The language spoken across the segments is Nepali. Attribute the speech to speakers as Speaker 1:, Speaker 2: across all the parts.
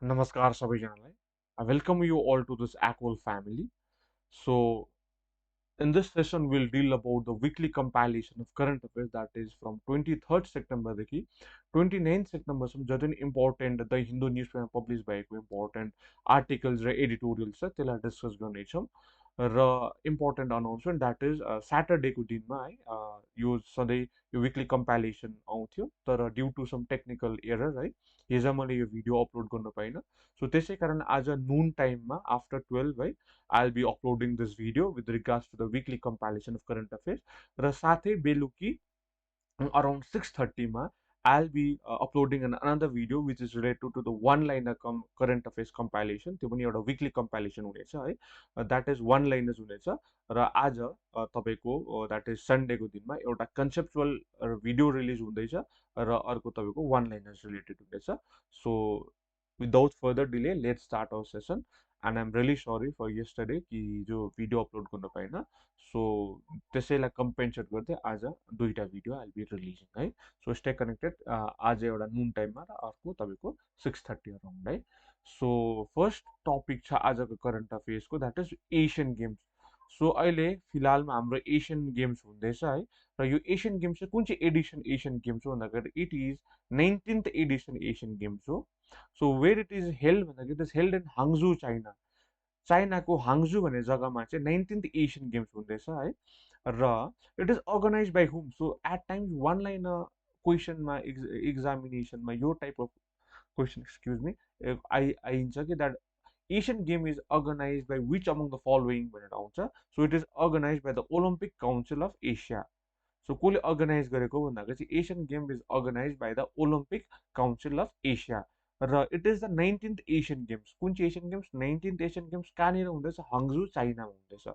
Speaker 1: Namaskar सबैजनालाई. I welcome you all to this ACOL family. So, in this session, we'll deal about the weekly compilation of current affairs that is from 23rd September देखि 29th September सम्म जति पनि important द हिन्दू न्युज पेपरमा पब्लिस भएको इम्पोर्टेन्ट आर्टिकल्स र एडिटोरियल्स छ त्यसलाई डिस्कस गर्नेछौँ र इम्पोर्टेन्ट अनाउन्समेन्ट द्याट इज स्याटरडेको दिनमा है यो सधैँ यो विकली कम्पाइलेसन आउँथ्यो तर due to some technical error है हिजो मैले यो भिडियो अपलोड गर्न पाइनँ सो त्यसै कारण आज नुन टाइममा आफ्टर 12 है I'll be uploading this video with regards to the weekly compilation of current affairs र साथै बेलुकी around 6:30 मा I'll be uploading another video which is related to the one liner current affairs compilation त्यो पनि एउटा weekly compilation हुनेछ है that is one liners हुनेछ र आज तपाईको that is Sunday को दिनमा एउटा conceptual video release हुँदैछ र अर्को तपाईको one liners related हुनेछ so without further delay let's start our session and I'm really sorry for yesterday कि जो भिडियो अपलोड गर्न पाइनँ सो त्यसैलाई कम्पेन्सेट गर्दै आज दुईटा भिडियो आइल बी रिलिजिङ है सो स्टे कनेक्टेड आज एउटा नुन टाइममा र अर्को तपाईँको 6:30 अराउन्ड है सो फर्स्ट टपिक छ आजको करेन्ट अफेयर्सको that is Asian games so अहिले फिलहालमा हाम्रो एसियन गेम्स हुँदैछ है र यो एसियन गेम्स चाहिँ कुन चाहिँ एडिसन एसियन गेम्स हो भन्दाखेरि it is 19th edition Asian games हो so where it is held भन्दाखेरि it is held in Hangzhou China चाइनाको हाङ्जू भन्ने जग्गामा चाहिँ 19th एसियन गेम्स हुँदैछ है र it is organize by whom so at times one line क्वेसनमा एक्जामिनेसनमा यो type of question excuse me आइन्छ कि that Asian game is organize by which among the following भनेर आउँछ so it is organize by the Olympic council of Asia so कसले अर्गनाइज गरेको भन्दाखेरि चाहिँ Asian game is organize by the Olympic council of Asia र it is the 19th Asian games कुन चाहिँ Asian games 19th Asian games कहाँनिर हुँदैछ हाङ्जू चाइनामा हुँदैछ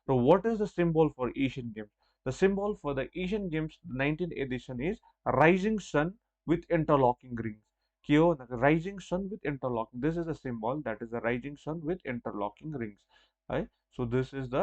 Speaker 1: र what is the symbol for Asian games the symbol for the Asian games 19th edition is rising sun with interlocking rings के हो भन्दाखेरि rising sun with interlocking this is the symbol that is the rising sun with interlocking rings है so this is the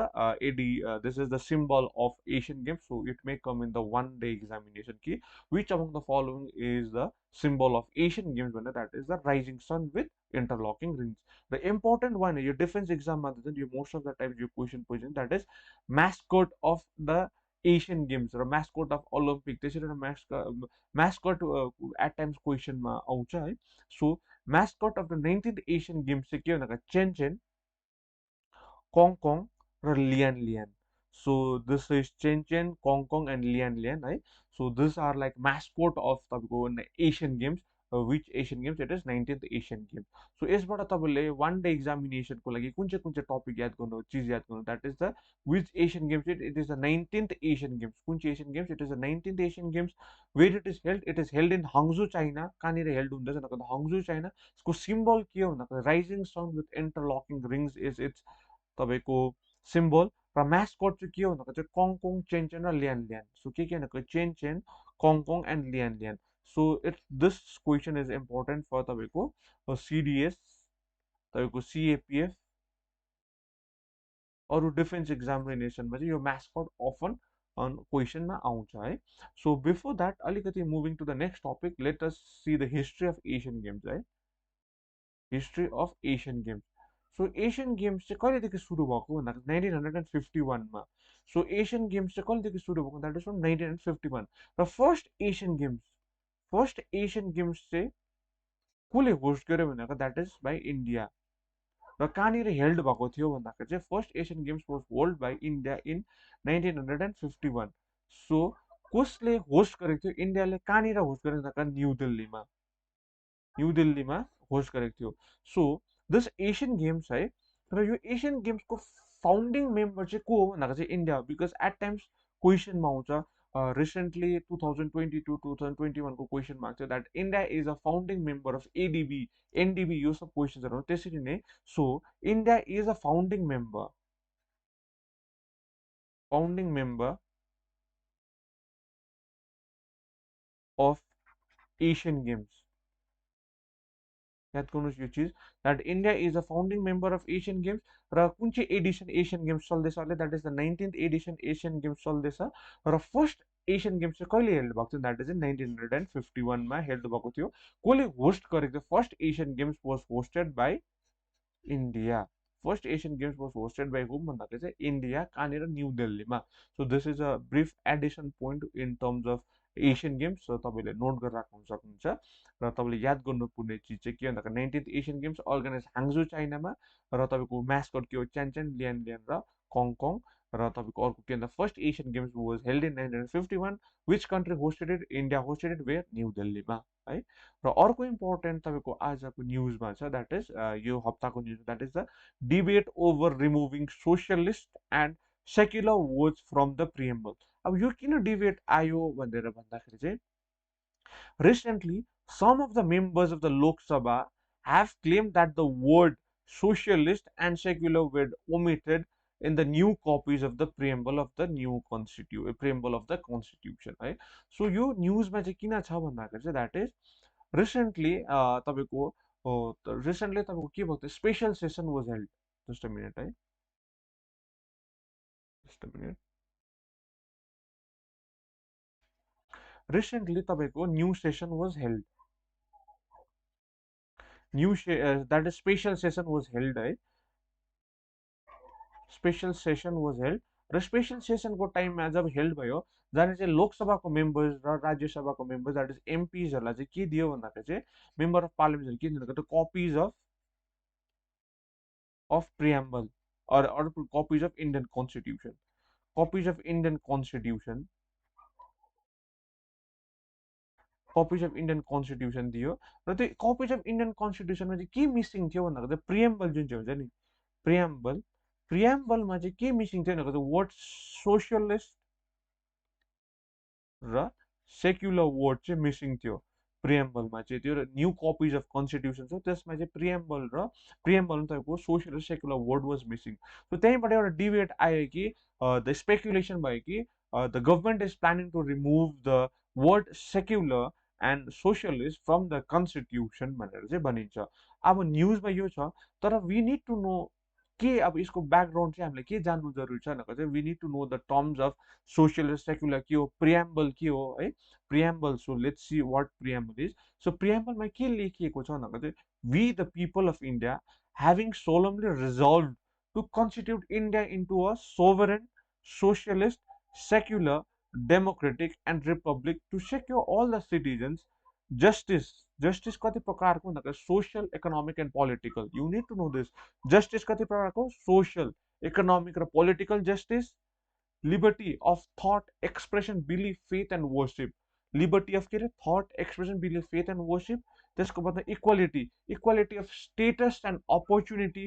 Speaker 1: this is the symbol of Asian Games so it may come in the one day examination key which among the following is the symbol of Asian Games when that is the rising sun with interlocking rings the important one your defense exam you most of the times your question that is mascot of the Asian Games or mascot of Olympic त्यसरी mascot at times question मा आउँछ है so mascot of the 19th Asian Games चाहिँ के भन्दा chen chen Kong Kong र Lian Lian. So this is Chen Chen, Kong Kong and Lian Lian, right? So these are like mascot of the Asian Games. Which Asian Games? It is 19th Asian Games. So यसबाट तपाईँले one day examination को लागि कुन चाहिँ टपिक याद गर्नु चिज याद गर्नु that is the which Asian Games it is the 19th Asian Games कुन चाहिँ Asian Games it is the 19th Asian Games where it is held in Hangzhou China कहाँनिर हेल्ड हुँदैछ भन्दा Hangzhou China यसको सिम्बल के हो भन्दा rising sun with interlocking rings is its तपाईँको सिम्बल र म्यास्कट चाहिँ के हो भन्दा चाहिँ कङकङ चेनचेन र लियान लियान सो के भनेको Chenchen Congcong and Lianlian so it's this question is important for तपाईँको सिडिएस तपाईँको सिएपिएफ अरू डिफेन्स एक्जामिनेसनमा चाहिँ यो म्यास्कट अफन क्वेसनमा आउँछ है सो बिफोर द्याट अलिकति moving to the next topic let us see the history of Asian games है history of Asian games so Asian games चाहिँ कहिलेदेखि सुरु भएको भन्दाखेरि 1951मा सो एसियन गेम्स चाहिँ कहिलेदेखि सुरु भएको द्याट इज फ्रम 1951 र फर्स्ट एसियन गेम्स चाहिँ कसले होस्ट गर्यो भनेको द्याट इज बाई इन्डिया र कहाँनिर हेल्ड भएको थियो भन्दाखेरि चाहिँ first Asian Games was hold by India in 1951 so कसले होस्ट गरेको थियो इन्डियाले कहाँनिर होस्ट गरेको भन्दाखेरि न्यू दिल्लीमा होस्ट गरेको थियो सो दिस एसियन गेम्स है र यो एसियन गेम्सको फाउन्डिङ मेम्बर चाहिँ को हो भन्दाखेरि चाहिँ इन्डिया बिकज एट टाइम्स क्वेसनमा आउँछ रिसेन्टली 2022-2021 को क्वेसनमा आएको थियो that India is a founding member of ADB NDB यो सब क्वेसन्सहरू त्यसरी नै so India is a founding member of Asian games याद गर्नुहोस् यो चिज that India is a founding member of Asian games र कुन चाहिँ एडिसन एसियन गेम्स चल्दैछ अहिले that is the 19th edition Asian games चल्दैछ र फर्स्ट एसियन गेम्स चाहिँ कहिले हेल्ड भएको थियो द्याट इज इन 1951मा हेल्ड भएको थियो। कसले होस्ट गरेको थियो? First Asian Games was hosted by India. First Asian Games was hosted by whom भन्दाखेरि चाहिँ इन्डिया, कहाँनिर? न्यू दिल्लीमा। So this is a brief Edison point in terms of Asian games. So तपाईँले नोट गरेर राख्नु सक्नुहुन्छ। र तपाईँले याद गर्नुपर्ने चिज चाहिँ के भन्दाखेरि 19th एसियन गेम्स अर्गनाइज हाङ्जो चाइनामा, र तपाईँको म्यास्कट के हो? च्यान च्यान, लियन लियन र कङकङ। र तपाईँको अर्को के भन्दा first Asian Games was held in 1951। Which country hosted it? India hosted it where? New दिल्लीमा है। र अर्को इम्पोर्टेन्ट तपाईँको आजको न्युजमा छ द्याट इज यो हप्ताको news that is the debate over removing socialist and secular words from the preamble. अब यो किन डिबेट आयो भनेर भन्दाखेरि चाहिँ recently some of the members of the Lok Sabha have claimed that the word socialist and secular were omitted in the new copies of the preamble of the new constitution, preamble of the constitution है। सो यो न्युजमा चाहिँ किन छ भन्दाखेरि चाहिँ द्याट इज रिसेन्टली तपाईँको रिसेन्टली तपाईँको के भएको थियो? Special session was held. Just a minute है, जस्ट अ मिनट। रिसेन्टली तपाईँको new session was held, knew that is special session was held है। स्पेसल सेसन वाज हेल्ड, र स्पेसल सेसनको टाइममा जब हेल्ड भयो, जहाँ चाहिँ लोकसभाको मेम्बर्स र राज्यसभाको मेम्बर्स द्याट इज एमपिजहरूलाई चाहिँ के दियो भन्दाखेरि चाहिँ मेम्बर अफ पार्लिमेन्टहरू के दिनु? Copies of preamble or copies of Indian constitution, copies of Indian constitution, copies of Indian constitution दियो। र त्यो कपिज अफ इन्डियन कन्स्टिट्युसनमा चाहिँ के मिसिङ थियो भन्दाखेरि चाहिँ प्रिएम्बल जुन चाहिँ हुन्छ नि, प्रिएम्बल, प्रिएम्बलमा चाहिँ के मिसिङ थियो भनेको चाहिँ वर्ड सोसियलिस्ट र सेक्युलर वर्ड चाहिँ मिसिङ थियो प्रिएम्बलमा चाहिँ। त्यो न्यू कपिज अफ कन्स्टिट्युसन छ त्यसमा चाहिँ प्रिएम्बल तपाईँको सोसियल र secular word was missing. So त्यहीँबाट एउटा डिबेट आयो कि द स्पेकुलेसन भयो कि the government is planning to remove the word secular and socialist from the constitution भनेर चाहिँ भनिन्छ। अब न्युजमा यो छ, तर वी निड टु नो के अब यसको ब्याकग्राउन्ड चाहिँ हामीले के जान्नु जरुरी छ भनेको चाहिँ we need to know the terms of social र सेक्युलर के हो, प्रिएम्बल के हो है। Preamble, so let's see what preamble is. सो प्रिएम्बलमा के लेखिएको छ भनेको चाहिँ we the people of India having solemnly resolved to constitute India into a sovereign, socialist, secular, democratic, and republic to secure all the citizens justice. Justice कति प्रकारको भन्दाखेरि social, economic, and political. You need to know this. Justice कति प्रकारको? Social, economic, र political justice. Liberty of thought, expression, belief, faith, and worship. Liberty of के अरे? Thought, expression, belief, faith, and worship. त्यसको बाद equality, equality of status and opportunity.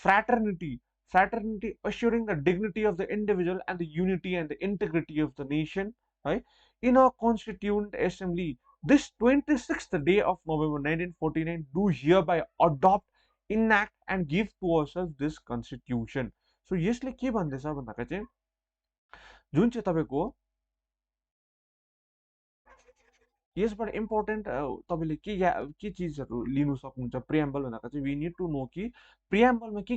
Speaker 1: Fraternity, fraternity assuring the dignity of the individual and the unity and the integrity of the nation, right? In our constituent assembly this 26th day of November 1949 do hereby adopt, enact, and give to ourselves this constitution. So यसले के भन्दैछ भन्दाखेरि चाहिँ जुन चाहिँ तपाईँको यसबाट इम्पोर्टेन्ट तपाईँले के चिजहरू लिनु सक्नुहुन्छ प्रिएम्बल भन्दाखेरि चाहिँ वी निड टु नो कि प्रिएम्बलमा के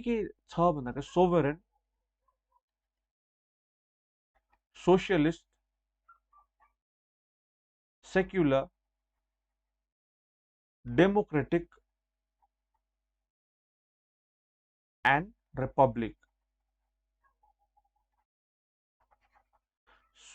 Speaker 1: छ भन्दाखेरि sovereign, socialist, secular, democratic, and republic.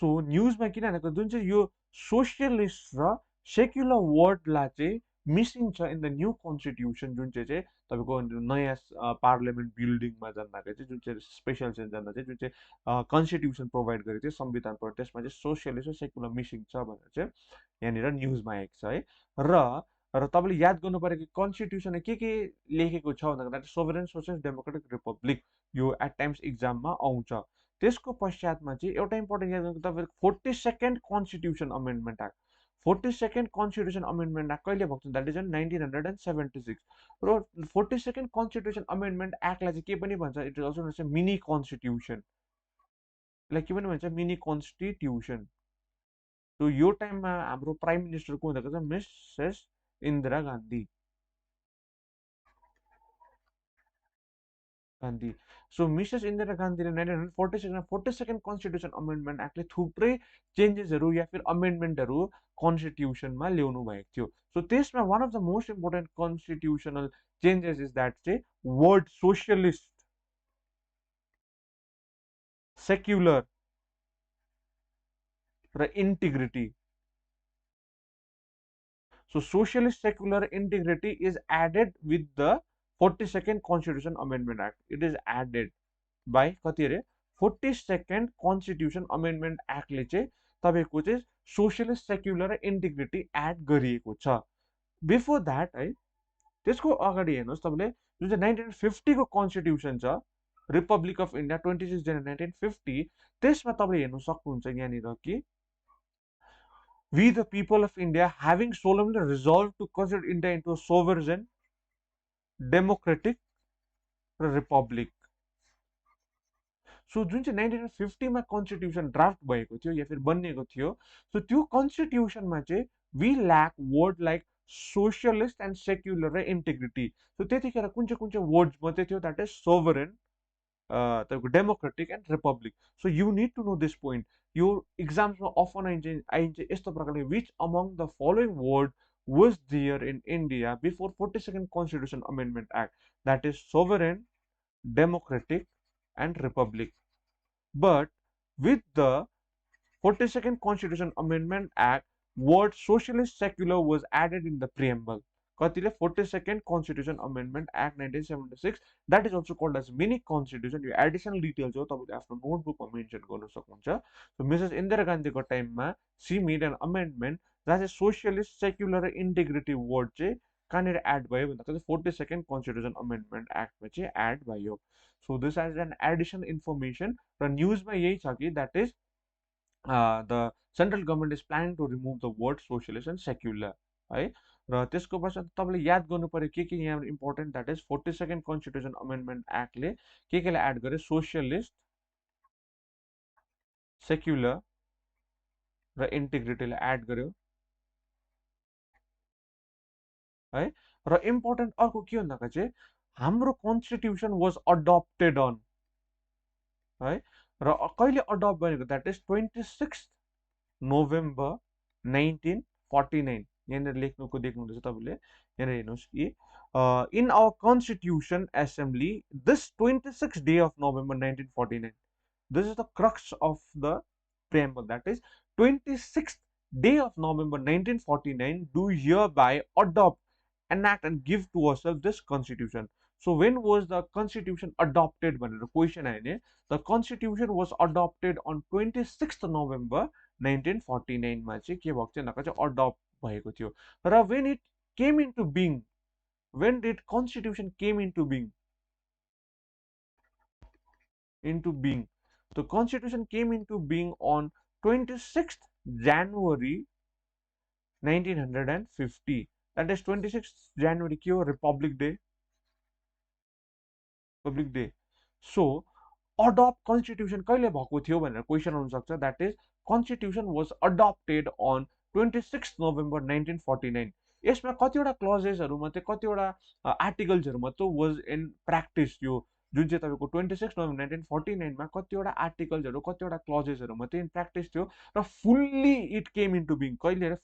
Speaker 1: So न्युजमा किन भनेको जुन चाहिँ यो सोसियलिस्ट र सेक्युलर वर्डलाई चाहिँ मिसिङ छ इन द न्यू कन्स्टिट्युसन, जुन चाहिँ तपाईँको नयाँ पार्लियामेन्ट बिल्डिङमा जाँदाखेरि चाहिँ जुन चाहिँ स्पेसल सेसन जाँदा चाहिँ जुन चाहिँ कन्स्टिट्युसन प्रोभाइड गरेको थियो संविधान पर, त्यसमा चाहिँ सोसियलिस्ट र सेक्युलर मिसिङ छ भनेर चाहिँ यहाँनिर न्युजमा आएको छ है। र र तपाईँले याद गर्नु पऱ्यो कि कन्स्टिट्युसनमा के लेखेको छ भन्दाखेरि सोभरेन, सोसियलिस्ट, डेमोक्रेटिक, रिपब्लिक, यो एट टाइम्स इक्जाममा आउँछ। त्यसको पश्चातमा चाहिँ एउटा इम्पोर्टेन्ट याद गर्नु तपाईँको 42nd constitution amendment act, 42nd constitution amendment act कहिले भएको छ? That is in 1976। र 42nd कन्स्टिट्युसन अमेन्डमेन्ट एक्टलाई चाहिँ के पनि भन्छ? It is also mini constitution, यसलाई के पनि भन्छ? Mini constitution. सो यो टाइममा हाम्रो प्राइम मिनिस्टर को हुँदा छ? Mrs Indira Gandhi. Gandhi. So Mrs Indira गान्धीले 1946 कन्स्टिट्युसन अमेन्डमेन्ट एक्टले थुप्रै चेन्जेसहरू या फिर अमेन्डमेन्टहरू कन्स्टिट्युसनमा ल्याउनु भएको थियो। सो त्यसमा one of the most important constitutional changes is that चाहिँ वर्ड सोसियलिस्ट, सेक्युलर र integrity. So socialist secular integrity is added with the 42nd Constitution Amendment Act. It is added by कति अरे 42nd Constitution Amendment Act ले चाहिँ तपाईँको चाहिँ सोसियलिस्ट सेक्युलर र इन्टिग्रिटी एड गरिएको छ. बिफोर द्याट है, त्यसको अगाडि हेर्नुहोस् तपाईँले जुन चाहिँ 1950 को कन्स्टिट्युसन छ, रिपब्लिक अफ इन्डिया 26 जनवरी 1950, त्यसमा तपाईँले हेर्नु सक्नुहुन्छ यहाँनिर कि we the people of India having solemnly resolved to convert India into a sovereign, democratic republic. So जुन चाहिँ 1950 कन्स्टिट्युसन ड्राफ्ट भएको थियो या फिर बनिएको थियो, सो त्यो कन्स्टिट्युसनमा चाहिँ we lack word like socialist and secular र इन्टिग्रिटी. सो त्यतिखेर कुन चाहिँ वर्ड्स मात्रै थियो, द्याट इज सोभरेन, तपाईँको democratic and republic. So you need to know this point. यो इक्जाम्समा अफन आइन्छ यस्तो प्रकारले, which among the following word was there in India before 42nd Constitution Amendment Act, that is sovereign, democratic and republic. But with the 42nd Constitution Amendment Act, word socialist secular was added in the preamble. कतिले 42nd Constitution Amendment Act 1976, that is also called as mini constitution. यो एडिसनल डिटेल्स हो, तपाईँले आफ्नो नोटबुकमा मेन्सन गर्न सक्नुहुन्छ. सो मिसेस इन्दिरा गान्धीको टाइममा सी मेड एन अमेन्डमेन्ट जहाँ चाहिँ सोसियलिस्ट सेक्युलर र इन्टिग्रिटी वर्ड चाहिँ कहाँनिर एड भयो भन्दाखेरि 42nd Constitution Amendment Actमा चाहिँ एड भयो. So this as an addition information. र न्युजमा यही छ कि that is the central government is planning to remove the word socialist and secular है. र त्यसको पश्चात तपाईँले याद गर्नु पर्यो के यहाँ important, that is 42nd constitution amendment एक्टले के एड गर्यो, सोसियलिस्ट, सेक्युलर र इन्टिग्रिटीले एड गर्यो है. र इम्पोर्टेन्ट अर्को के भन्दा चाहिँ हाम्रो कन्स्टिट्युसन वाज अडप्टेड अन है. र कहिले अडप्ट गरेको, द्याट इज 26 नोभेम्बर 1949. यहाँनिर लेख्नुको देख्नुहुँदैछ तपाईँले, यहाँनिर हेर्नुहोस् कि in our constitution assembly this 26 day of November 1949, this is the crux of the preamble, that is 26th day of November 1949 do hereby adopt, enact and give to ourselves this constitution. So when was the constitution adopted भनेर क्वेसन आयो नि. The constitution was adopted on 26th November 1949 मा चाहिँ के भएको थियो भन्दा चाहिँ अडप्ट भएको थियो. र when it came into being, when did constitution came into being? The constitution came into being on 26th January 1950. That is 26th January के हो, Republic Day. Republic Day. So adopt constitution कहिले भएको थियो भनेर क्वेसन आउन सक्छ. That is constitution was adopted on 26 November 1949. यसमा कतिवटा क्लजेसहरू मात्रै, कतिवटा आर्टिकल्सहरू मात्रै वाज इन प्र्याक्टिस. यो जुन चाहिँ तपाईँको 26 नोभेम्बर 1949 मा कतिवटा आर्टिकल्सहरू, कतिवटा क्लजेसहरू मात्रै इन प्र्याक्टिस थियो. र fully it came into being कहिले,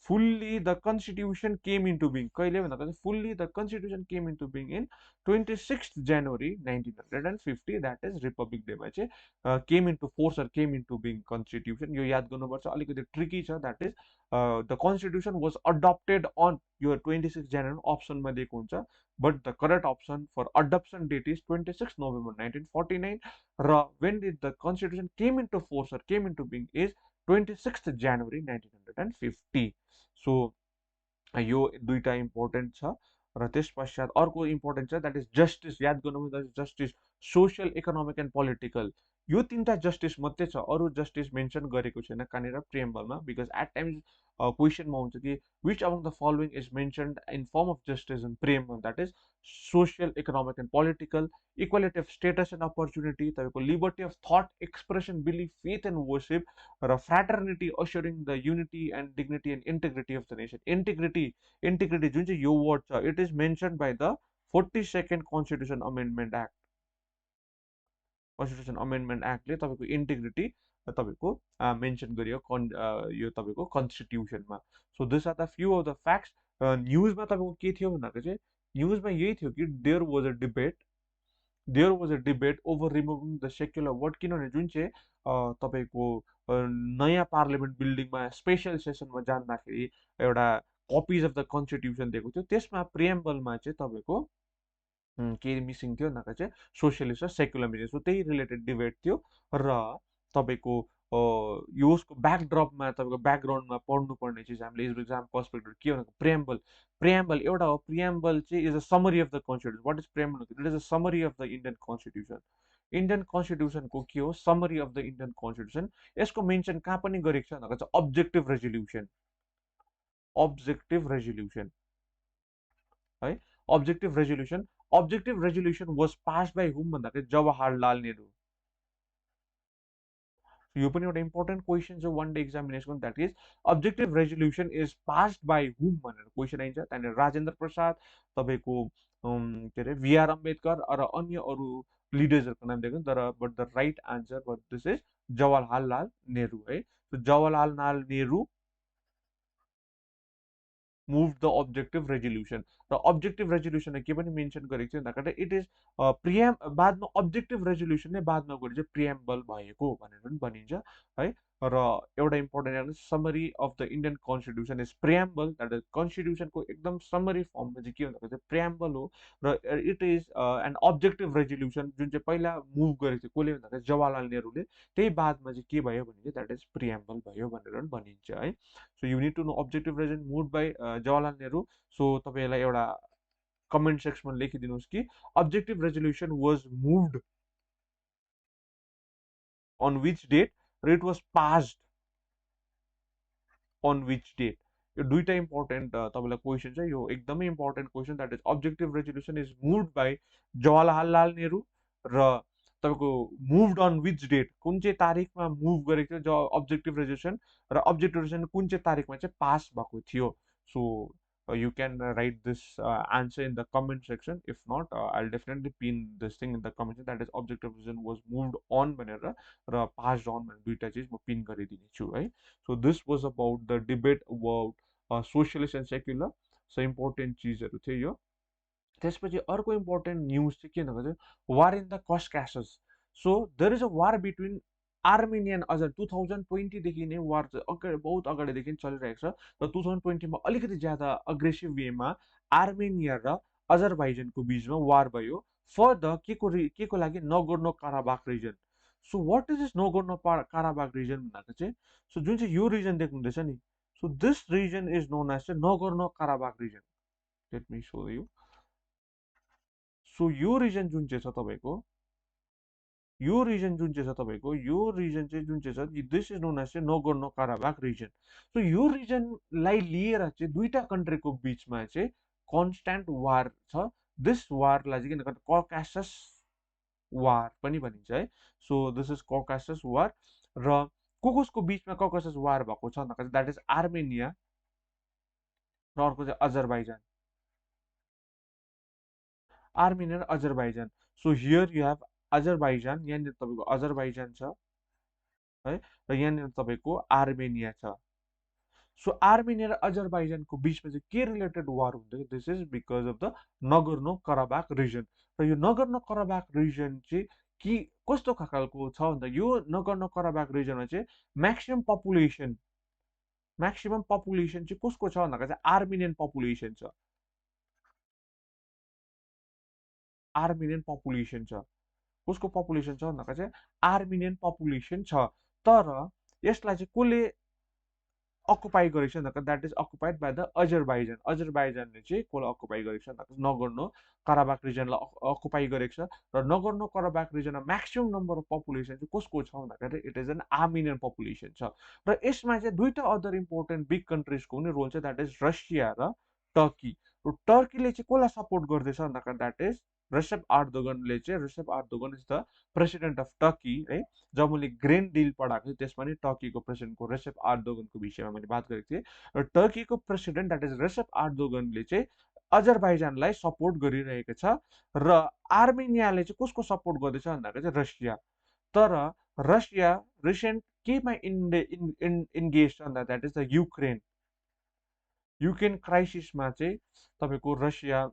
Speaker 1: fully the constitution came into being कहिले भन्दा fully the constitution came into being in 26th January 1950. that is Republic Day मा चाहिँ came into force or came into being constitution. यो याद गर्नुपर्छ, अलिकति ट्रिकी छ. that is the constitution was adopted on your 26th January अप्सनमा दिएको हुन्छ, but the correct option for adoption date is 26 November 1949. र when did the constitution came into force or came into being is 26th January 1950. So यो दुईटा इम्पोर्टेन्ट छ. र त्यस पश्चात अर्को इम्पोर्टेन्ट छ, द्याट इज जस्टिस. याद गर्नु, justice social, economic and political. यो तिनवटा जस्टिस मात्रै छ, अरू जस्टिस मेन्सन गरेको छैन कहाँनिर प्रिएम्बलमा. बिकज एट टाइम्स क्वेसनमा हुन्छ कि which among the following is mentioned in form of justice in preamble, that is social, economic and political, equality of status and opportunity, तपाईँको liberty of thought, expression, belief, faith and worship, र fraternity, assuring the unity and dignity and integrity of the nation. Integrity जुन चाहिँ यो वर्ड छ, it is mention by the 42nd constitution amendment एक्टले तपाईँको इन्टिग्रिटी तपाईँको मेन्सन गरियो यो तपाईँको कन्स्टिट्युसनमा। So this are the few of the facts. न्युजमा तपाईँको के थियो भन्दाखेरि चाहिँ न्युजमा यही थियो कि there was a debate over removing the secular word, किनभने जुन चाहिँ तपाईँको नयाँ पार्लियामेन्ट बिल्डिङमा स्पेसल सेसनमा जाँदाखेरि एउटा कपिज अफ द कन्स्टिट्युसन दिएको थियो, त्यसमा प्रिएम्बलमा चाहिँ तपाईँको के मिसिङ थियो भन्दाखेरि चाहिँ सोसियलिस्ट र सेक्युलर मिसिङ। सो त्यही रिलेटेड डिबेट थियो र तपाईँको यसको ब्याकड्रपमा तपाईँको ब्याकग्राउन्डमा पढ्नुपर्ने चिज हामीले इक्जाम पर्सपेक्टिभ के भनेको प्रिएम्बल एउटा हो। प्रिएम्बल चाहिँ is a summary of the constitution. What is preamble? It is a summary of the Indian constitution. Indian कन्स्टिट्युसनको के हो? Summary of the Indian constitution. यसको मेन्सन कहाँ पनि गरेको छ भन्दा चाहिँ अब्जेक्टिभ रेजोल्युसन है। Objective resolution was pass by whom भन्दाखेरि जवाहरलाल नेहरू। यो पनि एउटा इम्पोर्टेन्ट क्वेसन छ one day examination, that is objective resolution is passed by whom भनेर क्वेसन आइन्छ। त्यहाँनिर राजेन्द्र प्रसाद, तपाईँको के अरे बिआर अम्बेडकर र अन्य अरू लिडर्सहरूको नाम दिएको, तर but the right answer but this is Jawaharlal Nehru है। Jawaharlal Nehru move the objective resolution. र अब्जेक्टिभ रेजोल्युसनले के पनि मेन्सन गरेको थियो भन्दाखेरि इट इज बादमा अब्जेक्टिभ रेजोल्युसन नै बादमा गएर चाहिँ प्रिएम्बल भएको भनेर पनि भनिन्छ है। र एउटा important summary of the Indian constitution is preamble, that is कन्स्टिट्युसनको एकदम समरी फर्ममा चाहिँ के भन्दाखेरि चाहिँ प्रिएम्बल हो। र it is an objective resolution जुन चाहिँ पहिला मुभ गरेको थियो कसले भन्दाखेरि जवाहरलाल नेहरूले, त्यही बादमा चाहिँ के भयो भने चाहिँ द्याट इज प्रिएम्बल भयो भनेर पनि भनिन्छ है। So you need to know objective reason move by Jawaharlal Nehru. So तपाईँलाई एउटा कमेन्ट सेक्सनमा लेखिदिनुहोस् कि objective resolution was moved on which date र it was passed on which date। यो दुईटा इम्पोर्टेन्ट तपाईँलाई क्वेसन छ, यो एकदमै important question. That is objective resolution is moved by Jawaharlal Nehru र तपाईँको मुभड अन विच डेट, कुन चाहिँ तारिकमा मुभ गरेको थियो अब्जेक्टिभ रेजोल्युसन, र अब्जेक्टिभ रेजोल्युसन कुन चाहिँ तारिकमा चाहिँ पास भएको थियो। So you can write this answer in the comment section. If not, I'll definitely pin this thing in the comment section, that is objective revision was moved on भनेर र passed on भनेर दुईटा चिज म पिन गरिदिनेछु है। so this was about the debate about socialist and secular। so important चिजहरू थियो यो। त्यसपछि अर्को इम्पोर्टेन्ट न्युज चाहिँ के भन्दा चाहिँ war in the Caucasus. So there is a war between Armenian अझ 2020देखि नै वार चाहिँ अगाडि बहुत अगाडिदेखि चलिरहेको छ, र 2020मा अलिकति ज्यादा अग्रेसिभ वेमा आर्मेनिया र अजरबाइजनको बिचमा वार भयो फर द के को लागि? Nagorno Karabakh region. So what is this Nagorno Karabakh region भन्दाखेरि चाहिँ, सो जुन चाहिँ यो रिजन देख्नुहुँदैछ नि, so this region is known as चाहिँ Nagorno Karabakh region. Let me show you. So यो रिजन जुन चाहिँ छ तपाईँको, यो रिजन चाहिँ जुन चाहिँ छ दिस इज नोन एज चाहिँ नगोर्नो काराबाख रिजन। सो यो रिजनलाई लिएर चाहिँ दुईटा कन्ट्रीको बिचमा चाहिँ कन्स्ट्यान्ट वार छ। दिस वारलाई चाहिँ किन ककासस वार पनि भनिन्छ है। सो दिस इज ककासस वार। र कसको बिचमा ककासस वार भएको छ भन्दाखेरि द्याट इज आर्मेनिया र अर्को चाहिँ अजरबाइजान। आर्मेनिया र अजरबाइजान। सो हियर यु हेभ अजरबाइजान, यहाँनिर तपाईँको अजरबाइजान छ है, र यहाँनिर तपाईँको आर्मेनिया छ। सो आर्मेनिया र अजरबाइजानको बिचमा चाहिँ के रिलेटेड वार हुँदैछ? This is because of the Nagorno Karabakh region. र यो नगोर्नो काराबाख रिजन चाहिँ कि कस्तो खालको छ भन्दा, यो नगोर्नो काराबाख रिजनमा चाहिँ म्याक्सिमम पपुलेसन चाहिँ कसको छ भन्दाखेरि चाहिँ आर्मेनियन पपुलेसन छ। आर्मेनियन पपुलेसन छ। कसको पपुलेसन छ भन्दाखेरि चाहिँ आर्मेनियन पपुलेसन छ। तर यसलाई चाहिँ कसले अकुपाई गरेको छ भन्दाखेरि that is occupied by the Azerbaijan. अजरबाइजानले चाहिँ कसलाई अकुपाई गरेको छ भन्दाखेरि नगोर्नो काराबाख रिजनलाई अकुपाई गरेको छ। र नगोर्नो काराबाख रिजनमा म्याक्सिमम नम्बर अफ पपुलेसन चाहिँ कसको छ भन्दाखेरि it is an Armenian population छ। र यसमा चाहिँ दुईटा अदर इम्पोर्टेन्ट बिग कन्ट्रिजको पनि रोल छ, द्याट इज रसिया र टर्की। र टर्कीले चाहिँ कसलाई सपोर्ट गर्दैछ भन्दाखेरि द्याट इज रेसेप आर्दोगनले चाहिँ, Recep Erdogan is the president of Turkey है। जब मैले ग्रेन डिल पढाएको थिएँ त्यसमा नि टर्कीको प्रेसिडेन्टको रेसेप आर्दोगनको विषयमा मैले बात गरेको थिएँ। र टर्कीको प्रेसिडेन्ट द्याट इज रेसेप आर्दोगनले चाहिँ अजरबाइजानलाई सपोर्ट गरिरहेको छ र आर्मेनियाले चाहिँ कसको सपोर्ट गर्दैछ भन्दाखेरि चाहिँ रसिया। तर रसिया रिसेन्ट केमा इन्गेज छ भन्दा that is the Ukraine. Ukraine क्राइसिसमा चाहिँ तपाईँको रसिया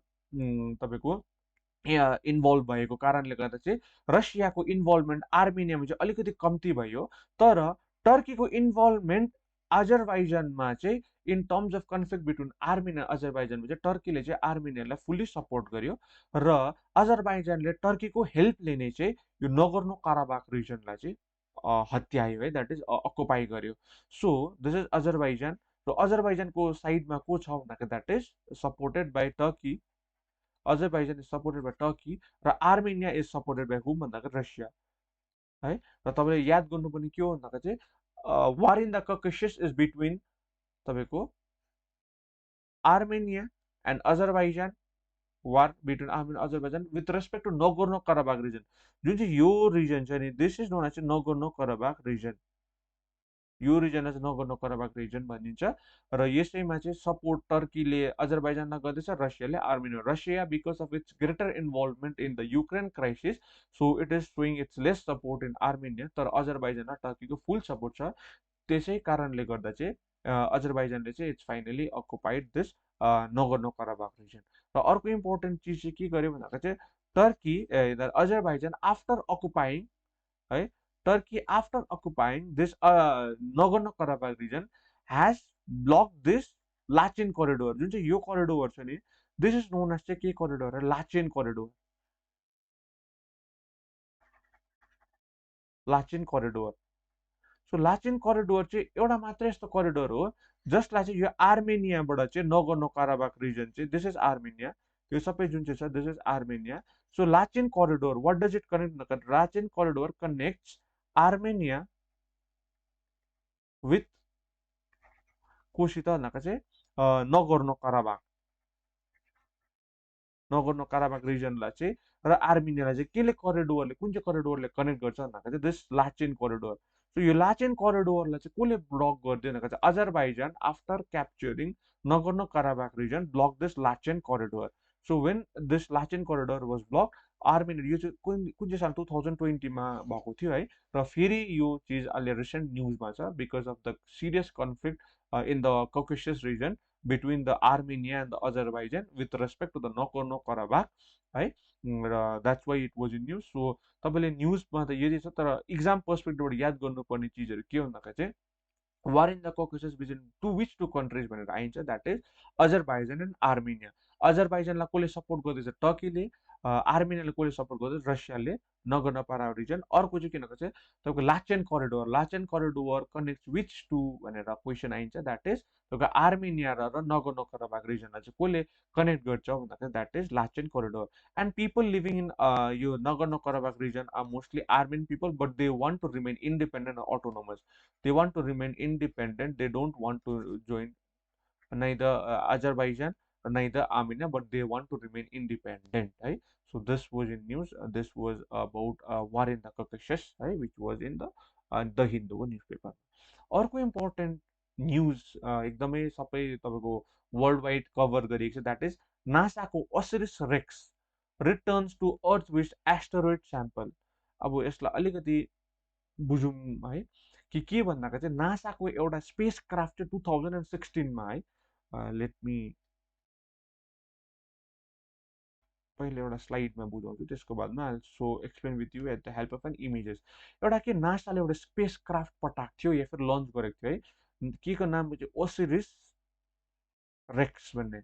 Speaker 1: तपाईँको इन्भल्भ भएको कारणले गर्दा चाहिँ रसियाको इन्भल्भमेन्ट आर्मेनियामा चाहिँ अलिकति कम्ती भयो। तर टर्कीको इन्भल्भमेन्ट अजरबाइजानमा चाहिँ in terms of conflict between Armenia अजरबाइजानमा चाहिँ टर्कीले चाहिँ आर्मेनियालाई फुल्ली सपोर्ट गर्यो र अजरबाइजानले टर्कीको हेल्पले नै चाहिँ यो नगर्नो काराबाख रिजनलाई चाहिँ हत्यायो है, द्याट इज अकुपाई गर्यो। सो दिस इज अजरबाइजान र अजरबाइजानको साइडमा को छ भन्दाखेरि that is supported by Turkey. Azerbaijan is supported by Turkey र Armenia is supported by whom भन्दाखेरि रसिया है। र तपाईँले याद गर्नुपर्ने के हो भन्दाखेरि चाहिँ war in the Caucasus is between तपाईँको Armenia and Azerbaijan. War between Armenia Azerbaijan with respect to Nagorno Karabakh region. जुन चाहिँ यो रिजन छ नि this is known as Nagorno Karabakh region. यो रिजनलाई चाहिँ नगोर्नो कराबाख रिजन भनिन्छ र यसैमा चाहिँ सपोर्ट टर्कीले अजरबाइजानलाई गर्दैछ, रसियाले आर्मेनिया। Russia because of its greater involvement in the Ukraine crisis so it is showing its less support in Armenia. तर अजरबाइजानलाई टर्कीको फुल सपोर्ट छ। त्यसै कारणले गर्दा चाहिँ अजरबाइजानले चाहिँ it's finally occupied this Nagorno Karabakh region. र अर्को इम्पोर्टेन्ट चिज चाहिँ के गर्यो भन्दाखेरि चाहिँ टर्की अजरबाइजान आफ्टर अकुपाइङ है, Turkey, after occupying this Nagorno-Karabakh region, has blocked this Lachin corridor. जुन चाहिँ यो करिडोर छ नि दिस इज नोन एज चाहिँ के करिडोर है, Lachen corridor. Lachin corridor. So Lachin corridor चाहिँ एउटा मात्रै यस्तो करिडोर हो जसलाई चाहिँ यो आर्मेनियाबाट चाहिँ नगर्नो काराबाख रिजन चाहिँ दिस इज आर्मेनिया। यो सबै जुन चाहिँ छ this is Armenia. So Lachin corridor what does it connect? Lachin corridor connects Armenia with कोसित भन्नाका चाहिँ नगर्नो काराबाख। नगर्नो काराबाख रिजनलाई चाहिँ र आर्मेनियालाई चाहिँ केले करिडोरले कुन चाहिँ करिडोरले कनेक्ट गर्छ भन्नाका चाहिँ दिस लाचेन करिडोर। सो यो लाचेन करिडोरलाई चाहिँ कसले ब्लक गरिदियो भन्नाका चाहिँ Azerbaijan after capturing Nagorno Karabakh region block this Lachin corridor. So when this Lachin corridor was block Armenia यो चाहिँ कुन कुन चाहिँ साल 2020मा भएको थियो है। र फेरि यो चिज अहिले रिसेन्ट न्युजमा छ because of the serious conflict in the Caucasus region between the Armenia and the Azerbaijan with respect to the Nagorno-Karabakh है। र that's why it was in news. So तपाईँले न्युजमा त यदि छ तर इक्जाम पर्सपेक्टिभबाट याद गर्नुपर्ने चिजहरू के भन्दाखेरि चाहिँ war in the Caucasus between two countries भनेर आइन्छ that is Azerbaijan and Armenia. अजरबाइजानलाई कसले सपोर्ट गर्दैछ? टर्कीले। आर्मेनियाले कसले सपोर्ट गर्दैछ? रसियाले। Nagorno Karabakh region. अर्को चाहिँ किन चाहिँ तपाईँको Lachin corridor. Lachin corridor connect which to भनेर क्वेसन आइन्छ द्याट इज तपाईँको आर्मेनिया र नगर्नो काराबाख रिजनलाई चाहिँ कसले कनेक्ट गर्छ भन्दाखेरि that is Lachin corridor. And people living in यो Nagorno Karabakh reason are mostly Armenian people but they want to remain independent and autonomous. They want to remain independent. They don't want to join neither Azerbaijan neither Armenia, but they want to remain independent. Right? So this was in news. This was about war in the Caucasus, right, which was in the Hindu newspaper. अर्को इम्पोर्टेन्ट न्युज एकदमै सबै तपाईँको वर्ल्ड वाइड कभर गरिएको छ द्याट इज नासाको OSIRIS REx returns to Earth with asteroid sample. अब यसलाई अलिकति बुझौँ है कि के भन्दाका चाहिँ नासाको एउटा स्पेस क्राफ्ट चाहिँ 2016मा है। लेट मी पहिले एउटा स्लाइडमा बुझाउँछु त्यसको बादमा I so explain with you at the help of an images. एउटा के नासाले एउटा स्पेस क्राफ्ट पठाएको थियो या फिर लन्च गरेको थियो है। के को नाम चाहिँ ओसिरिस रेक्स भन्ने।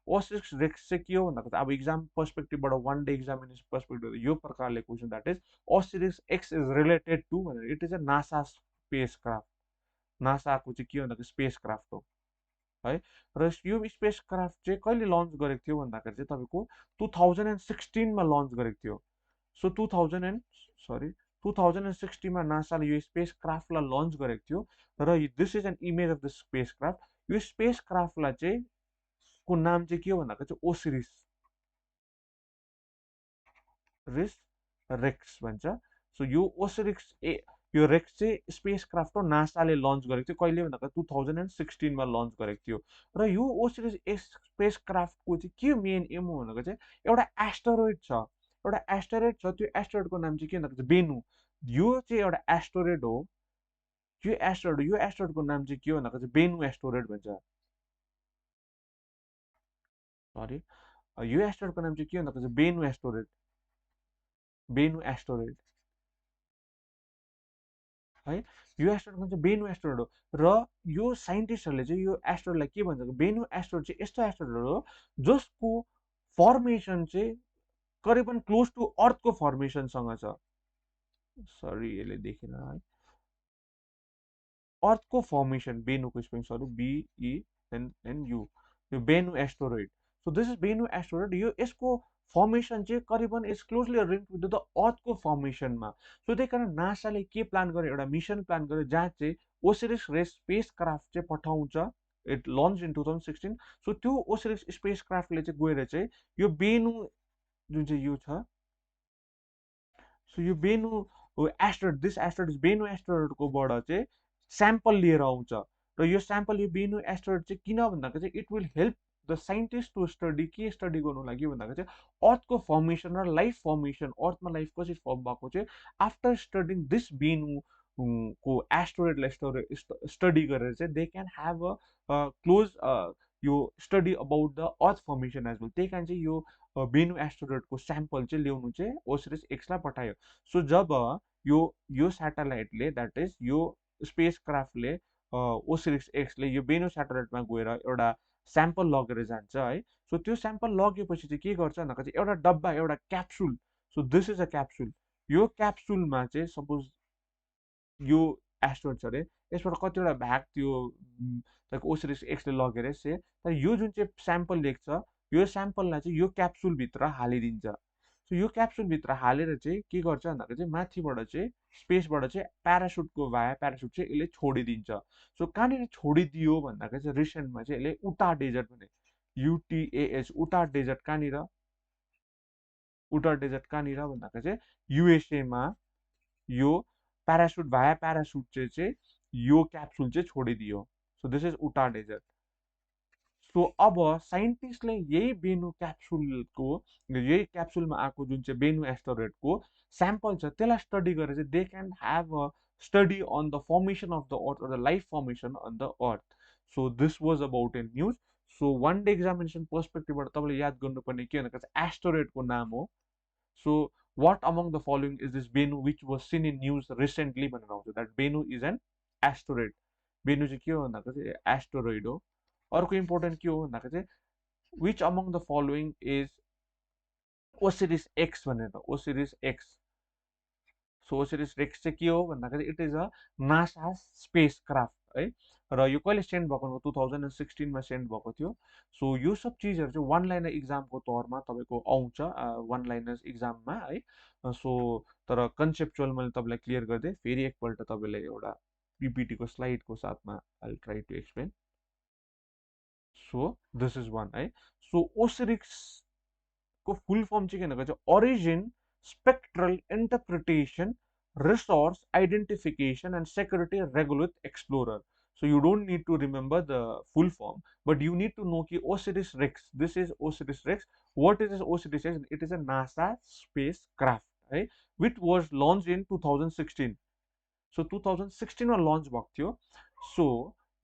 Speaker 1: ओसिरिस रेक्स चाहिँ के हो भन्दाखेरि अब इक्जाम पर्सपेक्टिभबाट वान डे एक्जामिनेसन पर्सपेक्टिभ यो प्रकारले question that is Osiris X is related to भनेर it is a NASA space craft. नासाको चाहिँ के भन्दाखेरि स्पेस क्राफ्ट हो है। र यो स्पेस क्राफ्ट चाहिँ कहिले लन्च गरेको थियो भन्दाखेरि चाहिँ तपाईँको 2016मा लन्च गरेको थियो। सो 2016मा नासाले यो स्पेस क्राफ्टलाई लन्च गरेको थियो र this is an image of the spacecraft. यो स्पेस क्राफ्टलाई चाहिँ को नाम चाहिँ के हो भन्दाखेरि चाहिँ ओसिरिस रिस रेक्स भन्छ। सो यो ओसिरिस यो रेक्स चाहिँ स्पेस क्राफ्ट हो, नासाले लन्च गरेको थियो कहिले भन्दा 2016मा लन्च गरेको थियो। र यो ओसिरिस स्पेस क्राफ्टको चाहिँ के मेन एम हो भनेको चाहिँ एउटा एस्टरोइड छ, एउटा एस्टरोइड छ, त्यो एस्टरोइडको नाम चाहिँ के भन्दा चाहिँ बेनु। यो चाहिँ एउटा एस्टरोइड हो, यो एस्टरोइडको नाम चाहिँ के हो भन्दा चाहिँ बेनु एस्टरोइड भन्छ। सरी, यो एस्टरोइडको नाम चाहिँ के भन्दा चाहिँ बेनु एस्टरोइड, बेनु एस्टरोइड है। यो एस्ट्रोइडको चाहिँ बेनु एस्ट्रोइड हो। र यो साइन्टिस्टहरूले चाहिँ यो एस्ट्रोइडलाई के भन्छ, बेनु एस्ट्रोइड चाहिँ यस्तो एस्ट्रोइड हो जसको फर्मेसन चाहिँ करिबन क्लोज टु अर्थको फर्मेसनसँग छ। सरी यसले देखेन है, अर्थको फर्मेसन बेनुको स्पेलिङ सरी बिइएनएनयू, यो Bennu asteroid. So this is Bennu asteroid. यो यसको फर्मेसन चाहिँ करिबन is closely link with the अर्थको फर्मेसनमा। सो त्यही कारण नासाले के प्लान गर्यो, एउटा मिसन प्लान गर्यो जहाँ चाहिँ ओसिरिस रेस स्पेस क्राफ्ट चाहिँ पठाउँछ। It launch in 2016। सो त्यो ओसिरिस स्पेस क्राफ्टले चाहिँ गएर चाहिँ यो बेनु जुन चाहिँ यो छ, सो यो बेनु एस्ट्रोइड, दिस एस्ट्रोइड इज बेनु एस्ट्रोइडकोबाट चाहिँ स्याम्पल लिएर आउँछ। र यो स्याम्पल, यो बेनु एस्ट्रोइड चाहिँ किन भन्दाखेरि चाहिँ it will help the scientist to study, के स्टडी गर्नु लागि भन्दाखेरि चाहिँ अर्थको फर्मेसन र लाइफ फर्मेसन, अर्थमा लाइफ कसरी फर्म भएको चाहिँ आफ्टर स्टडिङ दिस बेनु को एस्ट्रोइडलाई स्टडी गरेर चाहिँ they can have a close यो study about the earth formation as well. त्यही कारण चाहिँ यो बेनु एस्ट्रोइडको स्याम्पल चाहिँ ल्याउनु चाहिँ ओसिरिस एक्सलाई पठायो। सो जब यो स्याटेलाइटले, द्याट इज यो स्पेस क्राफ्टले, ओसिरिस एक्सले यो बेनु स्याटेलाइटमा गएर एउटा स्याम्पल लगेर जान्छ है। सो त्यो स्याम्पल लगेपछि चाहिँ के गर्छ भन्दा चाहिँ एउटा डब्बा, एउटा capsule, so this is a capsule. यो क्याप्सुलमा चाहिँ सपोज यो एस्ट्रोइड छ अरे, यसबाट कतिवटा भाग त्यो तपाईँको ओसिरिस एक्सले लगेर से, तर यो जुन चाहिँ स्याम्पल लेख्छ, यो स्याम्पललाई चाहिँ यो क्याप्सुलभित्र हालिदिन्छ। सो यो क्याप्सुलभित्र हालेर चाहिँ के गर्छ भन्दाखेरि चाहिँ माथिबाट चाहिँ स्पेसबाट चाहिँ प्यारासुटको भाया प्यारासुट चाहिँ यसले छोडिदिन्छ। सो कहाँनिर छोडिदियो भन्दाखेरि चाहिँ रिसेन्टमा चाहिँ यसले उटा डेजर्ट भने, युटिएएच, उटा डेजर्ट कहाँनिर, उटा डेजर्ट कहाँनिर भन्दाखेरि चाहिँ युएसएमा यो प्यारासुट भाया प्यारासुट चाहिँ यो क्याप्सुल चाहिँ छोडिदियो। So this is Utah desert. So अब साइन्टिस्टले यही बेनु क्याप्सुलको, यही क्याप्सुलमा आएको जुन चाहिँ बेनु एस्टरोइडको स्याम्पल छ त्यसलाई स्टडी गरेर चाहिँ they can have a study on the formation of the earth, the life formation on the earth. So this was about in news. So one day examination पर्सपेक्टिभबाट तपाईँले याद गर्नुपर्ने के भनेको चाहिँ एस्टरोइडको नाम हो। So what among the following is this Bennu which was seen in news recently भनेर आउँछ, that Bennu is an asteroid। बेनु चाहिँ के हो भन्दाखेरि चाहिँ एस्टरोइड हो। अर्को इम्पोर्टेन्ट के हो भन्दाखेरि चाहिँ which among the following is Osiris X भनेर, Osiris X. So Osiris X चाहिँ के हो भन्दाखेरि it is a NASA space craft है। र यो कहिले सेन्ड भएको, 2016मा सेन्ड भएको थियो। सो यो सब चिजहरू चाहिँ वान लाइनर इक्जामको तौरमा तपाईँको आउँछ, वान लाइनर इक्जाममा है। सो तर कन्सेप्चुअल मैले तपाईँलाई क्लियर गरिदिएँ, फेरि एकपल्ट तपाईँलाई एउटा पिपिटीको स्लाइडको साथमा I try to explain. So this is one है। सो ओसिरिस को फुल फर्म चाहिँ के भनेको चाहिँ origin, spectral interpretation, resource identification and security regulate explorer. So you don't need to remember the full form, but you need to know कि Osiris Rex. This is Osiris Rex. What is this Osiris Rex? It is a NASA spacecraft, right? Which was launched in 2016. So 2016 मा लन्च भएको थियो। सो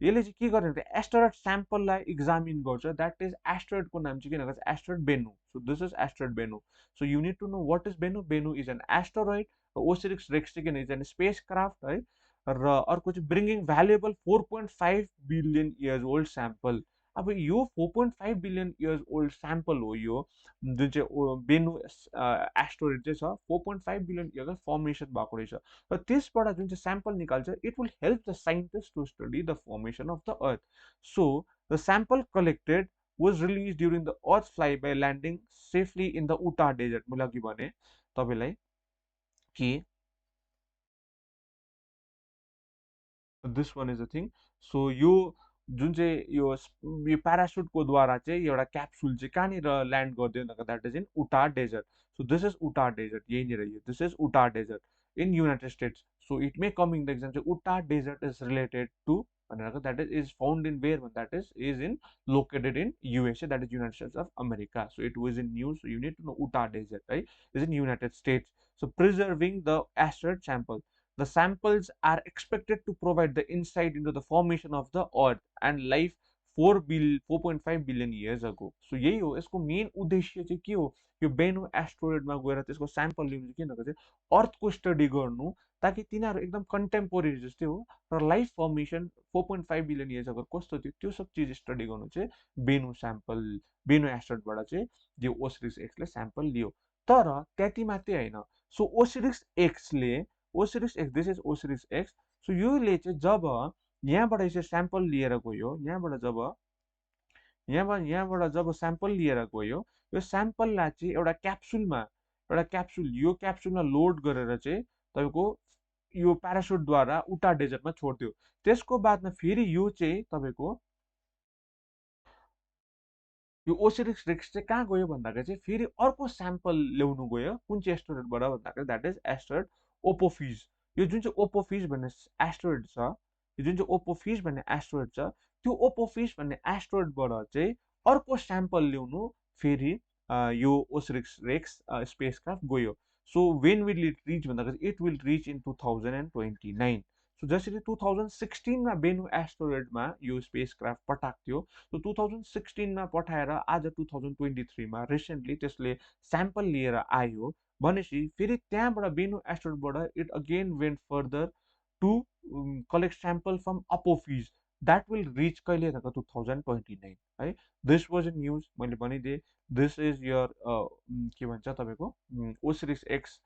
Speaker 1: यसले चाहिँ के गर्ने भने एस्ट्रोइड स्याम्पललाई इक्जामिन गर्छ, द्याट इज एस्ट्रोइडको नाम चाहिँ के भनेको asteroid Bennu. So this is asteroid Bennu. So you need to know what is Bennu. Bennu is an asteroid. Osiris racks चाहिँ के इज एन स्पेस क्राफ्ट है। र अर्को चाहिँ bringing valuable 4.5 billion years old sample. अब यो 4.5 बिलियन इयर्स ओल्ड स्याम्पल हो, यो जुन चाहिँ बेनु एस्ट्रोइड चाहिँ छ 4.5 बिलियन इयर्स फर्मेसन भएको रहेछ। र त्यसबाट जुन चाहिँ स्याम्पल निकाल्छ it will help the scientist to study the formation of the earth. So the sample collected was released during the Earth flyby landing safely in the Utah desert। मैले अघि भने तपाईँलाई कि this one is a thing. So यो जुन चाहिँ यो प्यारासुटको द्वारा चाहिँ एउटा क्याप्सुल चाहिँ कहाँनिर ल्यान्ड गरिदियो भन्दा that is in Utah desert. So this is Utah desert, यहीँनिर यो this is Utah desert in United States. So it may come in the exam चाहिँ Utah desert is related to भनेर that is found in where that is in located in USA, that is United States of America. So it was in news, so you need to know Utah desert, right, is in United States. So preserving the asteroid sample, the samples are expected to provide the insight into the formation of the earth and life 4.5 billion years ago. So यही हो यसको मेन उद्देश्य चाहिँ के हो, यो बेनु एस्ट्रोइडमा गएर त्यसको स्याम्पल लिनु चाहिँ किन चाहिँ अर्थको स्टडी गर्नु, ताकि तिनीहरू एकदम कन्टेम्पोरेरी जस्तै हो र लाइफ फर्मेसन 4.5 बिलियन इयर्स अगाडि कस्तो थियो त्यो सब चिज स्टडी गर्नु चाहिँ बेनु एस्ट्रोइडबाट चाहिँ यो ओसिरिस एक्सले स्याम्पल लियो। तर त्यति मात्रै होइन, so Osiris X this is Osiris X. So योले चाहिँ जब यहाँबाट यसरी स्याम्पल लिएर गयो, यहाँबाट जब स्याम्पल लिएर गयो, यो स्याम्पललाई चाहिँ एउटा क्याप्सुल यो क्याप्सुलमा लोड गरेर चाहिँ तपाईँको यो प्यारासुटद्वारा उटा डेजर्टमा छोड्थ्यो। त्यसको बादमा फेरि यो चाहिँ तपाईँको यो ओसिरिस रेक्स चाहिँ कहाँ गयो भन्दाखेरि चाहिँ फेरि अर्को स्याम्पल ल्याउनु गयो, कुन चाहिँ एस्ट्रोइडबाट भन्दाखेरि द्याट इज एस्ट्रोइड ओपोफिज। यो जुन चाहिँ ओपोफिज भन्ने एस्ट्रोइड छ, यो जुन चाहिँ ओपोफिज भन्ने एस्ट्रोइड छ, त्यो ओपोफिज भन्ने एस्ट्रोइडबाट चाहिँ अर्को स्याम्पल ल्याउनु फेरि यो ओसिरिस रेक्स स्पेसक्राफ्ट गयो। So when will it reach भन्दाखेरि it will reach in 2029। So जसरी 2016मा बेनु एस्ट्रोइडमा यो स्पेसक्राफ्ट पठाएको थियो, सो 2016मा पठाएर आज 2023मा रिसेन्टली त्यसले स्याम्पल लिएर आयो भनेपछि फेरि त्यहाँबाट बेनु एस्ट्रोइडबाट it again went further to collect sample from Apophis that will reach कहिले भनेको 2029 है। दिस वाज इन न्युज, मैले भनिदिएँ दिस इज यर के भन्छ तपाईँको ओसिरिस एक्स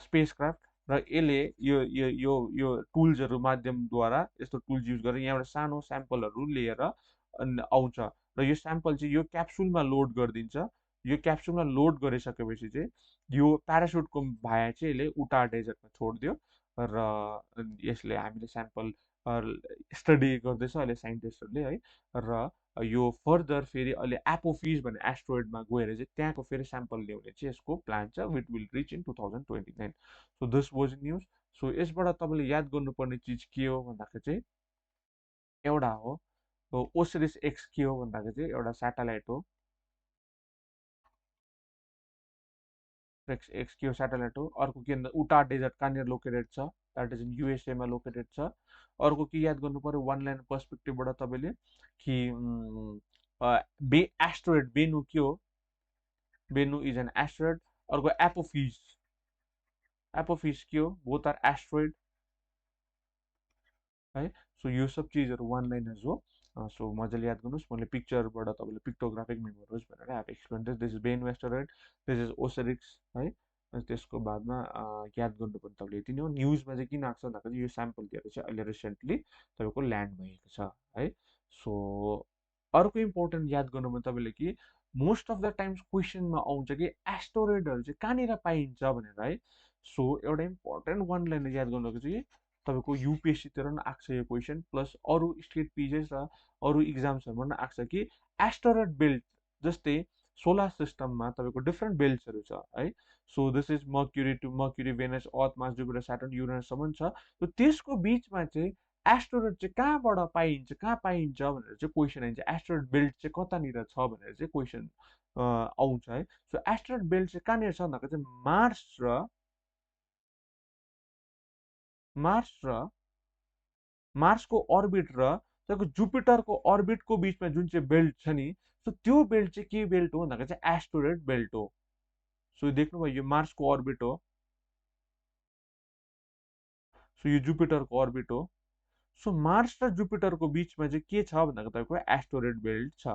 Speaker 1: स्पेसक्राफ्ट र यसले यो टुल्सहरू माध्यमद्वारा यस्तो टुल्स युज गरेर यहाँबाट सानो स्याम्पलहरू लिएर आउँछ र यो स्याम्पल चाहिँ यो क्याप्सुलमा लोड गरिदिन्छ। यो क्याप्सुलमा लोड गरिसकेपछि चाहिँ यो प्यारासुटको भाया चाहिँ यसले उटा डेजर्टमा छोडिदियो र यसले हामीले स्याम्पल स्टडी गर्दैछ अहिले साइन्टिस्टहरूले है। र यो फर्दर फेरि अहिले एपोफिज भन्ने एस्ट्रोइडमा गएर चाहिँ त्यहाँको फेरि स्याम्पल ल्याउने चाहिँ यसको प्लान छ, it will reach in 2029। So this was news. So यसबाट तपाईँले याद गर्नुपर्ने चिज के हो भन्दाखेरि चाहिँ एउटा हो ओसिरिस एक्स के हो भन्दाखेरि चाहिँ एउटा स्याटेलाइट हो, एक्स के हो स्याटेलाइट हो। अर्को के भन्दा उटा डेजर्ट कहाँनिर लोकेटेड छ, द्याट इज इन युएसएमा लोकेटेड छ। अर्को के याद गर्नु पर्यो वान लाइन पर्सपेक्टिभबाट तपाईँले कि एस्ट्रोइड बेनु के हो, बेनु इज एन एस्ट्रोइड। अर्को एपोफिज के हो, बोथ आर एस्ट्रोइड है। सो यो सब चिजहरू वान लाइनर्स हो। सो मजाले याद गर्नुहोस्, मैले पिक्चरबाट तपाईँले पिक्टोग्राफिक मेमोरी होस् भनेर I have explain this. This is Bennu asteroid, this is Osiris है। त्यसको बादमा याद गर्नुपर्ने तपाईँले यति नै हो। न्युजमा चाहिँ किन आएको छ भन्दाखेरि यो स्याम्पल दिएर चाहिँ अहिले रिसेन्टली तपाईँको ल्यान्ड भएको छ है। सो अर्को इम्पोर्टेन्ट याद गर्नुपर्ने तपाईँले कि मोस्ट अफ द टाइम्स क्वेसनमा आउँछ कि एस्टोरोइडहरू चाहिँ कहाँनिर पाइन्छ भनेर है। सो एउटा इम्पोर्टेन्ट वान लाइन याद गर्नुको चाहिँ तपाईँको युपिएससीतिर पनि आएको छ यो क्वेसन, प्लस अरू स्टेट पिजेस र अरू इक्जाम्सहरूमा पनि आएको छ कि एस्टोरोइड बेल्ट जस्तै सोलर सिस्टममा तपाईँको डिफ्रेन्ट बेल्ट्सहरू छ है। So this is Mercury Venus Earth Mars Jupiter Saturn युरेनससम्म छ। सो त्यसको बिचमा चाहिँ एस्टरोइड चाहिँ कहाँ पाइन्छ भनेर चाहिँ क्वेसन आइन्छ, एस्टरोइड बेल्ट चाहिँ कतानिर छ भनेर चाहिँ क्वेसन आउँछ है। सो एस्टरोइड बेल्ट चाहिँ कहाँनिर छ भन्दाखेरि चाहिँ मार्सको अर्बिट र तपाईँको जुपिटरको अर्बिटको बिचमा जुन चाहिँ बेल्ट छ नि, सो त्यो बेल्ट चाहिँ के बेल्ट हो भन्दाखेरि चाहिँ एस्टरोइड बेल्ट हो। सो देख्नुभयो यो मार्सको अर्बिट हो, सो यो जुपिटरको अर्बिट हो। सो मार्स र जुपिटरको बिचमा चाहिँ के छ भन्दाखेरि तपाईँको एस्टरोइड बेल्ट छ।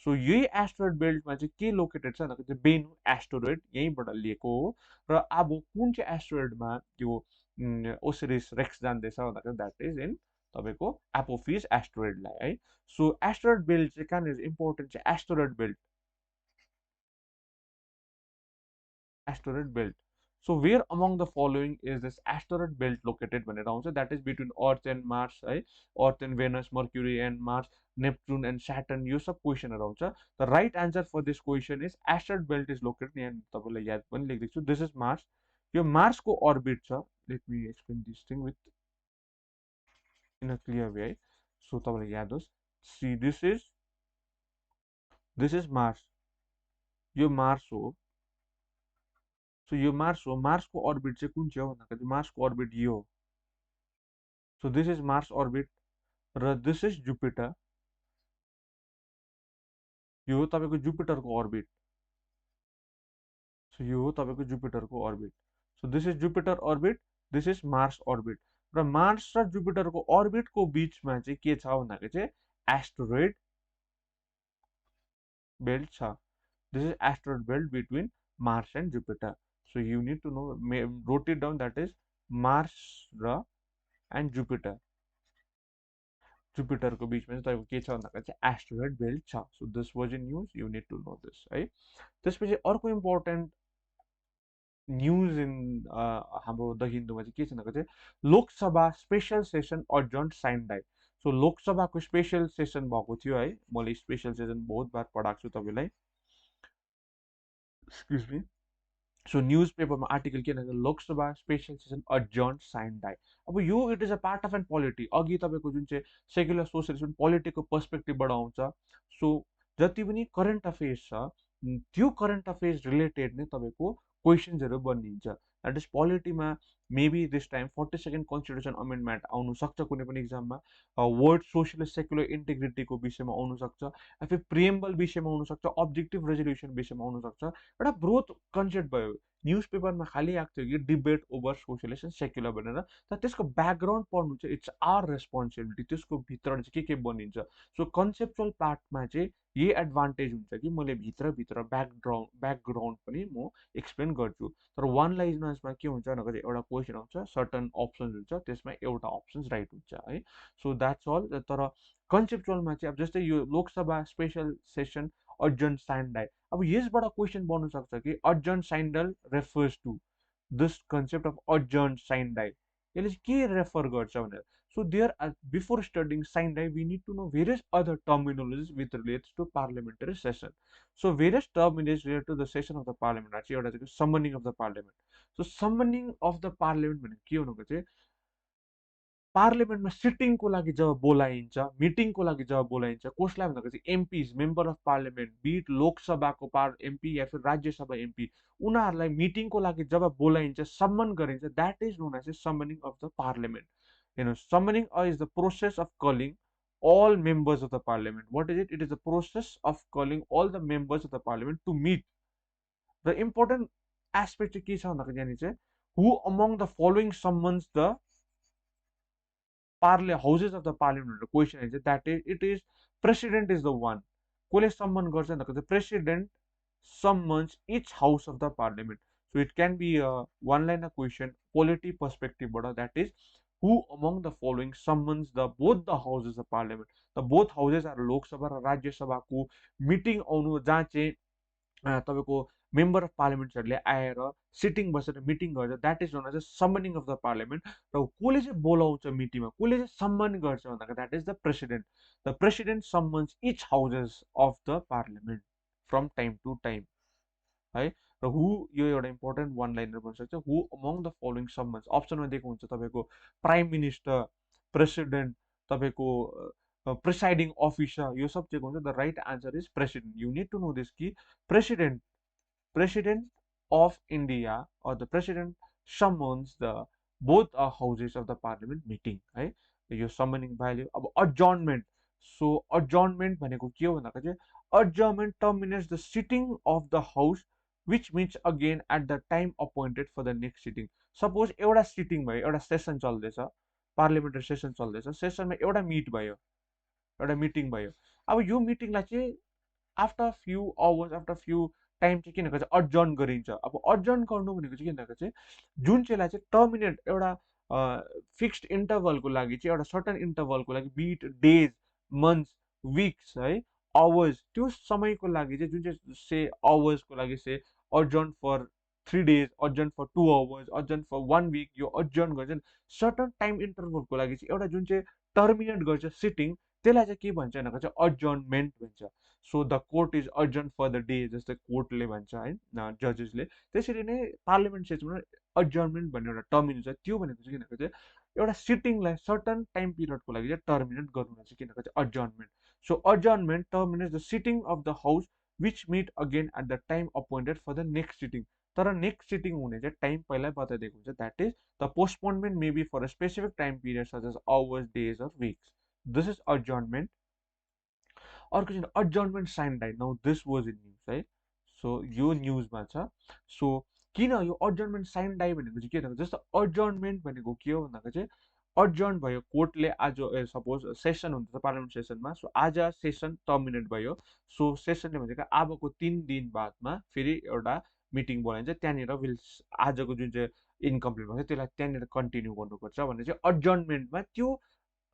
Speaker 1: सो यही एस्टरोइड बेल्टमा चाहिँ के लोकेटेड छ भन्दाखेरि चाहिँ बेनु एस्टरोइड यहीँबाट लिएको हो। र अब कुन चाहिँ एस्टरोइडमा त्यो ओसिरिस रेक्स जाँदैछ भन्दाखेरि द्याट इज इन तपाईँको एपोफिज एस्टरोइडलाई है। सो एस्टरोइड बेल्ट चाहिँ कहाँनिर इम्पोर्टेन्ट चाहिँ एस्टरोइड belt. So where among the following is this asteroid belt located भनेर आउँछ, that is between Earth and Mars है, Earth and Venus, Mercury and Mars, Neptune and Saturn, यो सब क्वेसनहरू आउँछ। The right answer for this question is asteroid belt is located, यहाँ तपाईँलाई याद पनि लेखिदिन्छु, this is Mars। यो मार्सको अर्बिट छ, let me explain this thing with in a clear way है सो तपाईँलाई याद होस् see this is Mars यो मार्स हो सो यो मार्स हो मार्सको अर्बिट चाहिँ कुन चाहिँ हो भन्दाखेरि मार्सको अर्बिट यो हो so this is Mars orbit र दिस इज जुपिटर यो हो तपाईँको जुपिटरको अर्बिट सो यो हो तपाईँको जुपिटरको orbit so this is Jupiter orbit this is Mars orbit र मार्स र जुपिटरको अर्बिटको बिचमा चाहिँ के छ भन्दाखेरि चाहिँ एस्टेरोइड बेल्ट छ this is asteroid belt between Mars and Jupiter so you need to know wrote it down that is Mars र एन्ड जुपिटरको बिचमा चाहिँ तपाईँको के छ भन्दाखेरि चाहिँ एस्टेरोइड बेल्ट छ so this was in news you need to know this है त्यसपछि अर्को इम्पोर्टेन्ट न्युज इन हाम्रो द हिन्दूमा चाहिँ के छ भन्दाखेरि चाहिँ Lok Sabha special session urgent sine die so लोकसभाको स्पेसल सेसन भएको थियो है मैले स्पेसल सेसन बहुत बार पढाएको छु तपाईँलाई एक्सक्युज मी सो न्युज पेपरमा आर्टिकल के भन्छ Lok Sabha special session urgent sine die अब यो it is a part of and polity अघि तपाईँको जुन चाहिँ सेक्युलर सोसियलिस्ट पोलिटिकको पर्सपेक्टिभबाट आउँछ सो जति पनि करेन्ट अफेयर्स छ त्यो करेन्ट अफेयर्स रिलेटेड नै तपाईँको क्वेसन्सहरू बनिन्छ द्याट इज पोलिटीमा maybe this time 42nd constitution amendment आउनु सक्छ कुनै पनि इक्जाममा वर्ड सोसियलिस्ट सेक्युलर इन्टिग्रिटीको विषयमा आउनु सक्छ या फिर प्रिएम्बल विषयमा आउनु सक्छ अब्जेक्टिभ रेजोल्युसन विषयमा आउनु सक्छ एउटा ब्रोड कन्सेप्ट भयो न्युज पेपरमा खालि आएको थियो कि debate over socialist and secular भनेर तर त्यसको ब्याकग्राउन्ड पढ्नु चाहिँ इट्स आवर रेस्पोन्सिबिलिटी त्यसको भित्र चाहिँ के बनिन्छ सो कन्सेप्चुअल पार्टमा चाहिँ यही एडभान्टेज हुन्छ कि मैले भित्रभित्र ब्याकग्राउन्ड पनि म एक्सप्लेन गर्छु तर वान लाइनर्समा के हुन्छ भन्दाखेरि एउटा क्वेसन आउँछ सर्टन अप्सन्स हुन्छ त्यसमा एउटा अप्सन्स राइट हुन्छ है सो द्याट्स अल तर कन्सेप्चुअलमा चाहिँ अब जस्तै यो Lok Sabha special session adjourned sine die अब यसबाट क्वेसन बन्नु सक्छ कि adjourned sine die refers to this concept of adjourned sine die यसले चाहिँ के रेफर गर्छ भनेर so there before studying sine die we need to know various other terminologies with relates to parliamentary session so various terminologies related to the session of the parliament चाहिँ एउटा चाहिँ summoning of the parliament so summoning of the parliament भनेको के भनेको चाहिँ पार्लियामेन्टमा सिटिङको लागि जब बोलाइन्छ मिटिङको लागि जब बोलाइन्छ कसलाई भन्दाखेरि चाहिँ MPs member of parliament beet लोकसभाको एमपी या फिर राज्यसभा एमपी उनीहरूलाई मिटिङको लागि जब बोलाइन्छ सम्मन गरिन्छ that is known as a summoning of the parliament हेर्नु summoning is the process of calling all members of the parliament what is it it is the process of calling all the members of the parliament to meet the important aspect के छ भन्दाखेरि यहाँनिर चाहिँ who among the following summons the houses of the parliament question is that it is president is the one कसले सम्मन गर्छ भन्दाखेरि president summons each house of the parliament so it can be a one liner question polity perspective but that is who among the following summons the both the houses of parliament the both houses are lok sabha र राज्य सभाको मिटिङ आउनु जहाँ चाहिँ तपाईँको मेम्बर अफ पार्लियामेन्ट्सहरूले आएर सिटिङ बसेर मिटिङ गर्छ that is known as a summoning of the parliament र कसले चाहिँ बोलाउँछ मिटिङमा कसले चाहिँ सम्मान गर्छ भन्दाखेरि that is the president summons each houses of the parliament from time to time है र हु यो एउटा इम्पोर्टेन्ट वान लाइनर बन्न सक्छ हु अमङ द फलोइङ सम्मन्स अप्सनमा दिएको हुन्छ तपाईँको प्राइम मिनिस्टर प्रेसिडेन्ट तपाईँको प्रिसाइडिङ अफिसर यो सब दिएको हुन्छ the right answer is president you need to know this कि president of India or the president summons the both houses of the parliament meeting है यो summoning value अब adjournment so adjournment भनेको के हो भन्दाखेरि चाहिँ adjournment terminates the sitting of the house which means again at the time appointed for the next sitting suppose एउटा सिटिङ भयो एउटा सेसन चल्दैछ पार्लियामेन्ट्री सेसन चल्दैछ सेसनमा एउटा मिट भयो एउटा मिटिङ भयो अब यो मिटिङलाई चाहिँ after few hours after few time चाहिँ के भनेको चाहिँ अर्जन गरिन्छ अब अर्जन गर्नु भनेको चाहिँ के भनेको चाहिँ जुन चाहिँलाई चाहिँ टर्मिनेट एउटा फिक्स्ड इन्टरभलको लागि चाहिँ एउटा सर्टन इन्टरभलको लागि बिट डेज मन्थ्स विक्स है आवर्स त्यो समयको लागि चाहिँ जुन चाहिँ से आवर्सको लागि say adjourn for 3 days adjourn for 2 hours adjourn for 1 week यो अर्जन गर्छ सर्टन टाइम इन्टरभलको लागि चाहिँ एउटा जुन चाहिँ टर्मिनेट गर्छ सिटिङ त्यसलाई चाहिँ के भन्छ भनेको चाहिँ अर्जनमेन्ट भन्छ so the court is adjourned for the day जस्तै कोर्टले भन्छ है जजेसले। त्यसरी नै पार्लियामेन्ट सेसनमा अर्जर्नमेन्ट भन्ने एउटा टर्म युज हुन्छ। त्यो भनेको चाहिँ किनभने चाहिँ एउटा सिटिङलाई सर्टन टाइम पिरियडको लागि चाहिँ टर्मिनेट गर्नु चाहिँ किनभने चाहिँ adjournment. So adjournment terminates the sitting of the house which meet again at the time appointed for the next sitting. तर नेक्स्ट सिटिङ हुने चाहिँ टाइम पहिल्यै बताइदिएको हुन्छ, that is the postponement may be for a specific time period such as hours days or weeks. This is adjournment. अर्को चाहिँ adjournment sine die. Now this was in news है। सो यो न्युजमा छ। सो किन यो अर्जर्नमेन्ट साइन डाइ भनेको चाहिँ के भनेको जस्तो अर्जर्नमेन्ट भनेको के हो भन्दाखेरि चाहिँ अर्जर्न भयो कोर्टले आज सपोज सेसन हुन्छ पार्लियामेन्ट सेसनमा। सो आज सेसन टर्मिनेट भयो। सो सेसनले भनेको अबको 3 दिन बादमा फेरि एउटा मिटिङ बोलाइन्छ, त्यहाँनिर विल आजको जुन चाहिँ इन्कम्प्लिट भएको छ त्यसलाई त्यहाँनिर कन्टिन्यू गर्नुपर्छ भन्ने चाहिँ अर्जर्नमेन्टमा त्यो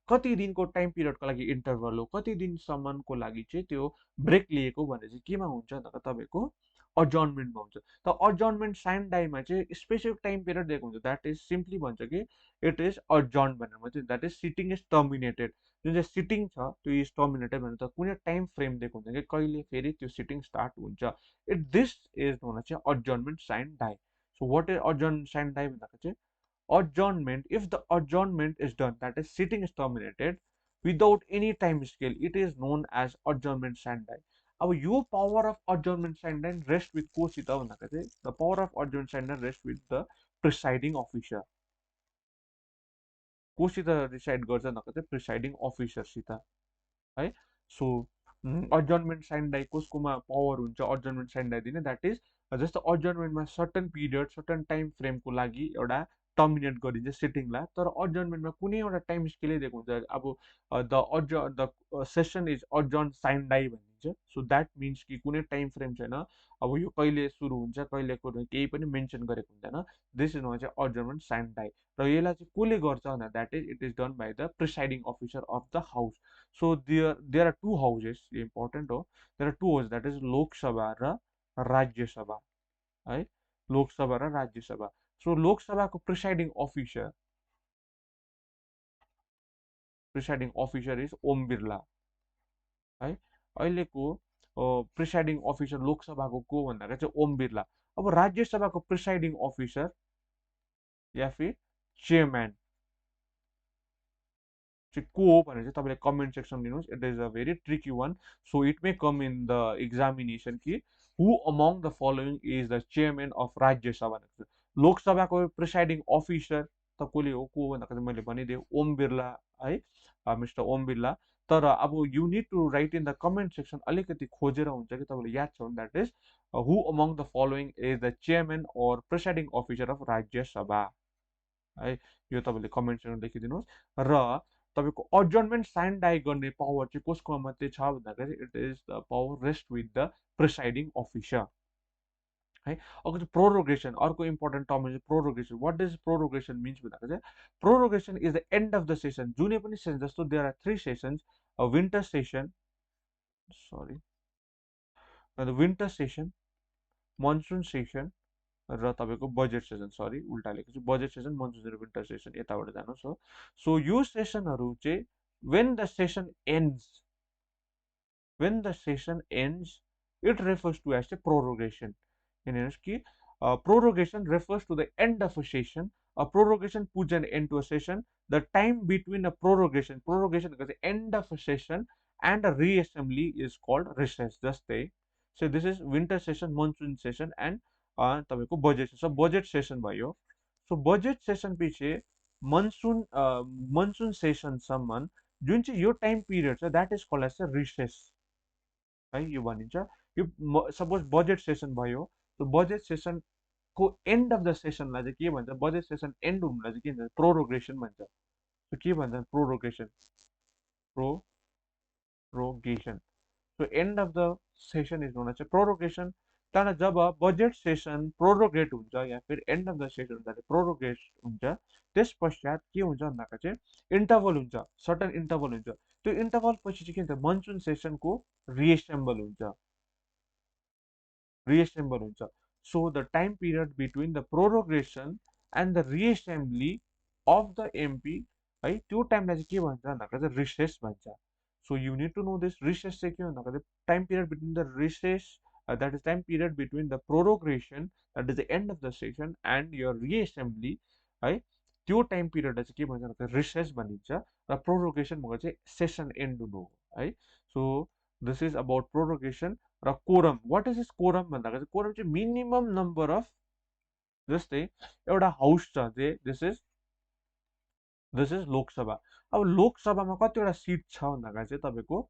Speaker 1: कति दिनको टाइम पिरियडको लागि इन्टरभल हो, कति दिनसम्मको लागि चाहिँ त्यो ब्रेक लिएको भने चाहिँ केमा हुन्छ भन्दा तपाईँको अर्जर्नमेन्टमा हुन्छ। त अर्जर्नमेन्ट साइन डाइमा चाहिँ स्पेसिफिक टाइम पिरियड दिएको हुन्छ, द्याट इज सिम्पली भन्छ कि इट इज अर्जर्न भनेर मात्रै, that is sitting is terminated. जुन चाहिँ सिटिङ छ त्यो इज टर्मिनेटेड भनेर त कुनै टाइम फ्रेम दिएको हुन्छ कि कहिले फेरि त्यो सिटिङ स्टार्ट हुन्छ। इट दिस इज नोन चाहिँ adjournment sine die. So what is adjourn sine die भन्दाखेरि चाहिँ adjournment, if the adjournment is done, that is sitting is terminated without any time scale, it is known as adjournment standby. अब यो power of adjournment standby rest with कोसित भन्दाखेरि चाहिँ the power of adjournment standby rest with the presiding officer. कोसित डिसाइड गर्छ भन्दाखेरि चाहिँ प्रिसाइडिङ अफिसरसित है। सो अर्जर्नमेन्ट साइन डाइ कसकोमा पावर हुन्छ अर्जर्नमेन्ट साइन डाइ दिने, द्याट इज जस्तो अर्जर्नमेन्टमा सर्टन पिरियड सर्टन टाइम फ्रेमको लागि एउटा टर्मिनेट गरिन्छ सिटिङलाई, तर अर्जर्नमेन्टमा कुनै एउटा टाइम स्केलै दिएको हुन्छ। अब the session is adjourn sine die भनिन्छ। सो द्याट मिन्स कि कुनै टाइम फ्रेम छैन, अब यो कहिले सुरु हुन्छ कहिले केही पनि मेन्सन गरेको हुँदैन। दिस इज चाहिँ अर्जर्नमेन्ट साइन डाइ। र यसलाई चाहिँ कसले गर्छ भन्दा that is it is done by the presiding officer of the house. So there are two houses, important हो, there are two house, that is Lok Sabha र राज्यसभा है, लोकसभा र राज्यसभा। सो लोकसभाको presiding officer is Om Birla है। अहिलेको प्रिसाइडिङ अफिसर लोकसभाको को भन्दाखेरि चाहिँ ओम बिरला। अब राज्यसभाको प्रिसाइडिङ अफिसर या फिर चेयरम्यान चाहिँ को हो भनेर चाहिँ तपाईँले कमेन्ट सेक्सन दिनुहोस्। It is a very tricky one, so it may come in the examination कि who among the following is the chairman of Rajya Sabha भनेको छ। लोकसभाको प्रिसाइडिङ अफिसर त कसले हो, को भन्दाखेरि मैले भनिदिएँ ओम बिरला है, मिस्टर ओम बिरला। तर अब you need to write in the comment section, अलिकति खोजेर हुन्छ कि तपाईँले याद छ भने, that is who among the following is the chairman or presiding officer of Rajya Sabha है। यो तपाईँले कमेन्ट सेक्सन लेखिदिनुहोस्। र तपाईँको अर्जर्नमेन्ट साइन डाइ गर्ने पावर चाहिँ कसको मात्रै छ भन्दाखेरि it is the power rest with the presiding officer है। अर्को चाहिँ प्रोरोगेसन, अर्को इम्पोर्टेन्ट टर्म चाहिँ prorogation. What is prorogation means भन्दाखेरि चाहिँ prorogation is the end of the session. जुनै पनि सेसन, जस्तो there are 3 sessions, winter session, sorry winter session, monsoon session र तपाईँको बजेट सेसन, सरी उल्टा लेखेको छु, बजेट सेसन मनसुन र विन्टर सेसन यताबाट जानुहोस् हो। सो यो सेसनहरू चाहिँ when the session ends, when the session ends, it refers to as a prorogation. Means कि prorogation refers to the end of a session. A prorogation puts an end to a session. The time between a prorogation is the end of a session and a reassembly is called recess. Just say, so this is winter session, monsoon session and तपाईँको बजेट सेसन, बजेट सेसन भयो। सो बजेट सेसन पछि मनसुन सेसनसम्म जुन चाहिँ यो टाइम पिरियड छ that is called as a recess है, यो भनिन्छ। यो सपोज बजेट सेसन भयो, सो बजेट सेसनको एन्ड अफ द सेसनलाई चाहिँ के भन्छ, बजेट सेसन एन्ड हुनुलाई चाहिँ के भन्छ, प्रोरोगेसन भन्छ। सो के भन्छ prorogation, prorogation. So end of the session is known as prorogation. तर जब बजेट सेसन प्रोरोगेट हुन्छ या फिर एन्ड अफ द सेसन हुन्छ प्रोरोगेट हुन्छ, त्यस पश्चात के हुन्छ भन्दाखेरि चाहिँ इन्टरभल हुन्छ, सर्टन इन्टरभल हुन्छ। त्यो इन्टरभल पछि चाहिँ के हुन्छ, मनसुन सेसनको रिएसेम्बल हुन्छ, रिएसेम्बल हुन्छ। So the time period between the prorogation and the reassembly of the MP है, त्यो टाइमलाई चाहिँ के भन्छ भन्दाखेरि चाहिँ रिसेस भन्छ। So you need to know this recess चाहिँ के भन्दा time period between the recess, that is time period between the prorogation, that is the end of the session, and your reassembly है, त्यो टाइम पिरियडलाई चाहिँ के भन्छ भन्दा रिसेस भनिन्छ र प्रोरोगेसन भनेको चाहिँ सेसन एन्ड हुनु हो है। So this is about prorogation र quorum. What is this quorum भन्दाखेरि चाहिँ कोरम चाहिँ मिनिमम नम्बर अफ, जस्तै एउटा हाउस छ जे दिस इज लोकसभा। अब लोकसभामा कतिवटा सिट छ भन्दाखेरि चाहिँ तपाईँको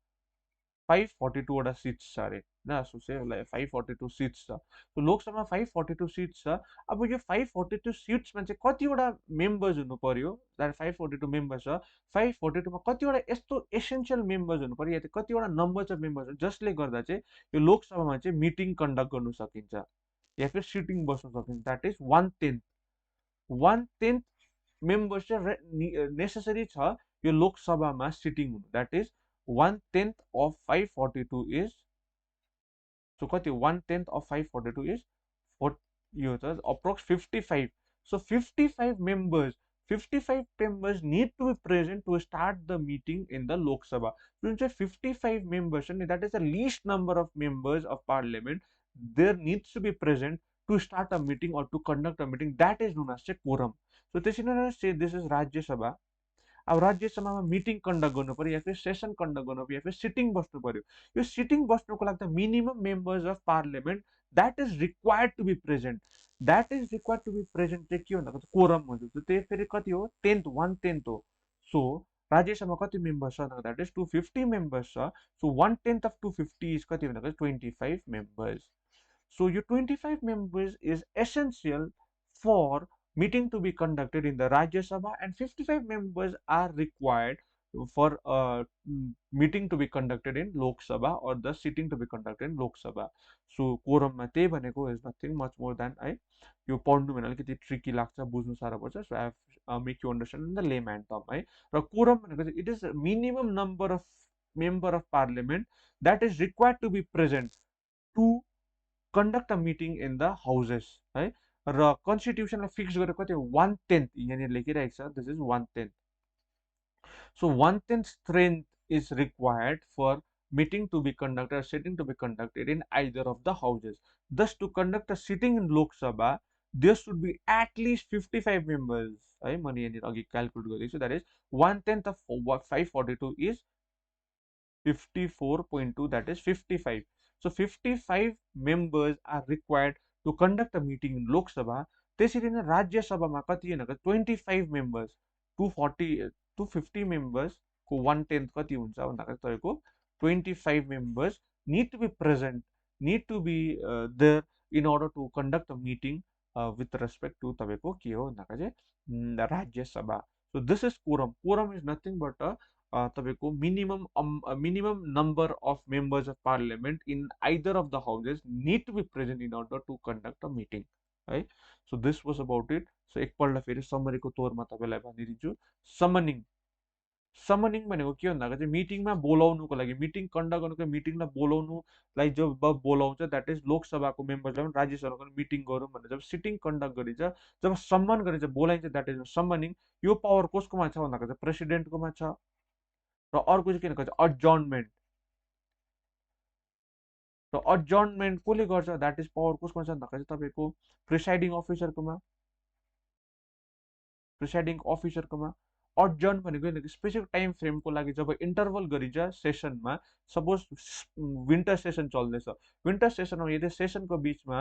Speaker 1: 542वटा सिट्स छ अरे होइन, सोचे 542 सिट्स छ। लोकसभामा 542 सिट्स छ। अब यो 542 सिट्समा चाहिँ कतिवटा मेम्बर्स हुनु पर्यो, 542 मेम्बर्स छ, 542मा कतिवटा यस्तो एसेन्सियल मेम्बर्स हुनु पर्यो या कतिवटा नम्बर अफ मेम्बर्स जसले गर्दा चाहिँ यो लोकसभामा चाहिँ मिटिङ कन्डक्ट गर्नु सकिन्छ या फिर सिटिङ बस्नु सकिन्छ। द्याट इज 1/10 मेम्बर्स चाहिँ नेसेसरी छ यो लोकसभामा सिटिङ हुनु। That is 1/10 of 542 is, so कति 1/10 of 542 is यो त approx 55। so 55 members need to be present to start the meeting in the Lok Sabha। जुन चाहिँ 55 members छ नि, that is the least number of members of parliament there needs to be present to start a meeting or to conduct a meeting, that is known as a quorum। so त्यसरी नै say this is राज्य सभा। अब राज्यसभामा मिटिङ कन्डक्ट गर्नु पर्यो या फिर सेसन कन्डक्ट गर्नु पर्यो या फिर सिटिङ बस्नु पर्यो। यो सिटिङ बस्नुको लागि त minimum members of parliament that is required to be present, चाहिँ के भन्दा कोरम हुन्छ। त्यही फेरि कति हो 10th 1/10 हो। सो राज्यसभामा कति मेम्बर्स छ द्याट इज 250 मेम्बर्स छ। सो 1/10 अफ 250 इज कति भन्दा 25 members. So your 25 members is essential for meeting to be conducted in the Rajya Sabha, and 55 members are required for meeting to be conducted in Lok Sabha or the sitting to be conducted in Lok Sabha। So quorum मा त्यही भनेको is nothing much more than है, यो पढ्नु भने अलिकति ट्रिकी लाग्छ, बुझ्नु साह्रो पर्छ। So I have make you understand in the layman term है। र quorum भनेको चाहिँ it is minimum number of member of parliament that is required to be present to conduct a meeting in the houses है। र कन्स्टिट्युसनलाई फिक्स गरेर कति 1/10 यहाँनिर लेखिरहेको छ, this is 1/10। so 1/10 strength is required for meeting to be conducted or sitting to be conducted in either of the houses। thus to conduct a sitting in Lok Sabha there should be at least 55 members है। मैले यहाँनिर अघि क्याल्कुलेट गरेको छु, that is 1/10 of 542 is 54.2, that is 55। so 55 members are required to conduct a meeting in Lok Sabha। त्यसरी नै राज्य सभामा कति भनेको 25 members, 250 members को 1/10 कति हुन्छ भन्दाखेरि तपाईँको 25 members need to be present, need to be there in order to conduct a meeting with respect to तपाईँको के हो भन्दाखेरि चाहिँ राज्य सभा। so this is quorum। quorum is nothing but a तपाईँको minimum number of members of parliament in either of the houses need to be present in order to conduct a meeting है। so this was about it। so एकपल्ट फेरि समरीको तौरमा तपाईँलाई भनिदिन्छु। समनिङ भनेको के भन्दाखेरि चाहिँ मिटिङमा बोलाउनुको लागि, मिटिङ कन्डक्ट गर्नुको, मिटिङलाई बोलाउनुलाई जब बोलाउँछ द्याट इज लोकसभाको मेम्बर्सलाई पनि राज्यसभाको मिटिङ गरौँ भनेर जब सिटिङ कन्डक्ट गरिन्छ, जब सम्मान गरिन्छ, बोलाइन्छ, द्याट इज समनिङ। यो पावर कसकोमा छ भन्दाखेरि चाहिँ प्रेसिडेन्टकोमा छ। र अर्को चाहिँ के भन्छ अड्जर्नमेन्ट, र अड्जर्नमेन्ट कसले गर्छ, द्याट इज पावर कसकोमा छ भन्दाखेरि चाहिँ तपाईँको प्रिसाइडिङ अफिसरकोमा। अड्जर्न भनेको स्पेसिफिक टाइम फ्रेमको लागि जब इन्टरभल गरिन्छ सेसनमा, सपोज विन्टर सेसन चल्दैछ, विन्टर सेसनमा यदि सेसनको बिचमा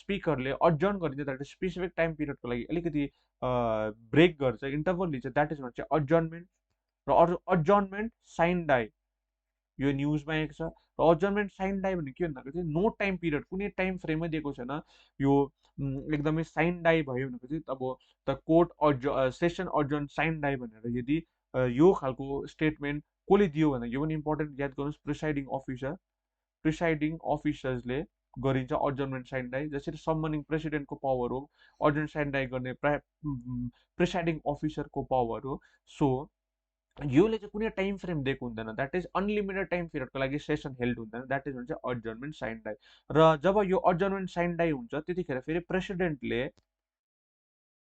Speaker 1: स्पिकरले अड्जर्न गरिन्छ द्याट इज स्पेसिफिक टाइम पिरियडको लागि अलिकति ब्रेक गर्छ, इन्टरभल लिन्छ, द्याट इज भन्छ अड्जर्नमेन्ट। र अरू अड्जर्नमेन्ट साइन डाई, यो न्युजमा आएको छ। र अड्जर्नमेन्ट साइन डाई भनेको के भन्दाखेरि चाहिँ नो टाइम पिरियड, कुनै टाइम फ्रेमै दिएको छैन, यो एकदमै साइन डाई भयो भनेको चाहिँ अब the court session adjourn sine die भनेर यदि यो खालको स्टेटमेन्ट कसले दियो भने यो पनि इम्पोर्टेन्ट याद गर्नुहोस्, प्रिसाइडिङ अफिसर्सले गरिन्छ अड्जर्नमेन्ट साइन डाई। जसरी सम्मनिङ प्रेसिडेन्टको पावर हो, अड्जर्न साइन डाई गर्ने प्रिसाइडिङ अफिसरको पावर हो। सो योले चाहिँ कुनै टाइम फ्रेम दिएको हुँदैन, द्याट इज अनलिमिटेड टाइम पिरियडको लागि सेसन हेल्ड हुँदैन, द्याट इज भन्छ अड्जर्नमेन्ट साइन डाई। र जब यो अड्जर्नमेन्ट साइन डाई हुन्छ त्यतिखेर फेरि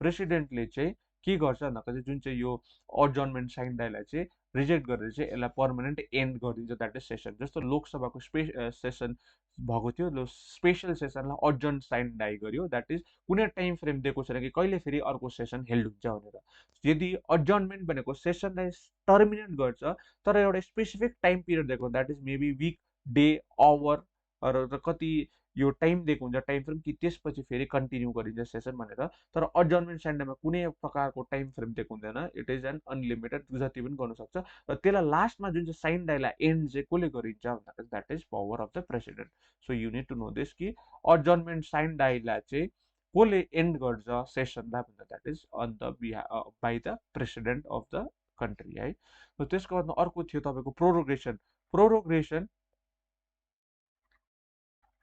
Speaker 1: प्रेसिडेन्टले चाहिँ के गर्छ भन्दाखेरि जुन चाहिँ यो अड्जर्नमेन्ट साइन डाईलाई चाहिँ रिजेक्ट गरेर चाहिँ यसलाई पर्मानेन्ट एन्ड गरिदिन्छ, द्याट इज सेसन। जस्तो लोकसभाको सेसन भएको थियो, स्पेसल सेसनलाई अर्जन्ट साइन डाइ गर्यो, द्याट इज कुनै टाइम फ्रेम दिएको छैन कि कहिले फेरि अर्को सेसन हेल्ड हुन्छ भनेर। यदि अर्जन्टमेन्ट भनेको सेसनलाई टर्मिनेट गर्छ तर एउटा स्पेसिफिक टाइम पिरियड दिएको, that is maybe week, day, hour र कति यो टाइम दिएको हुन्छ टाइम फ्रेम, कि त्यसपछि फेरि कन्टिन्यू गरिन्छ सेसन भनेर। तर अर्जन्टमेन्ट साइन्डमा कुनै प्रकारको टाइम फ्रेम दिएको हुँदैन, इट इज एन अनलिमिटेड, जति पनि गर्न सक्छ। र त्यसलाई लास्टमा जुन चाहिँ साइन डाइलाई एन्ड चाहिँ कसले गरिन्छ भन्दाखेरि that is power of the president. So you need to know this कि अर्जन्टमेन्ट साइन डाइलाई चाहिँ कसले एन्ड गर्छ सेसनलाई भन्दा that is on the by the president of the country है। र त्यसको बादमा अर्को थियो तपाईँको prorogation. Prorogation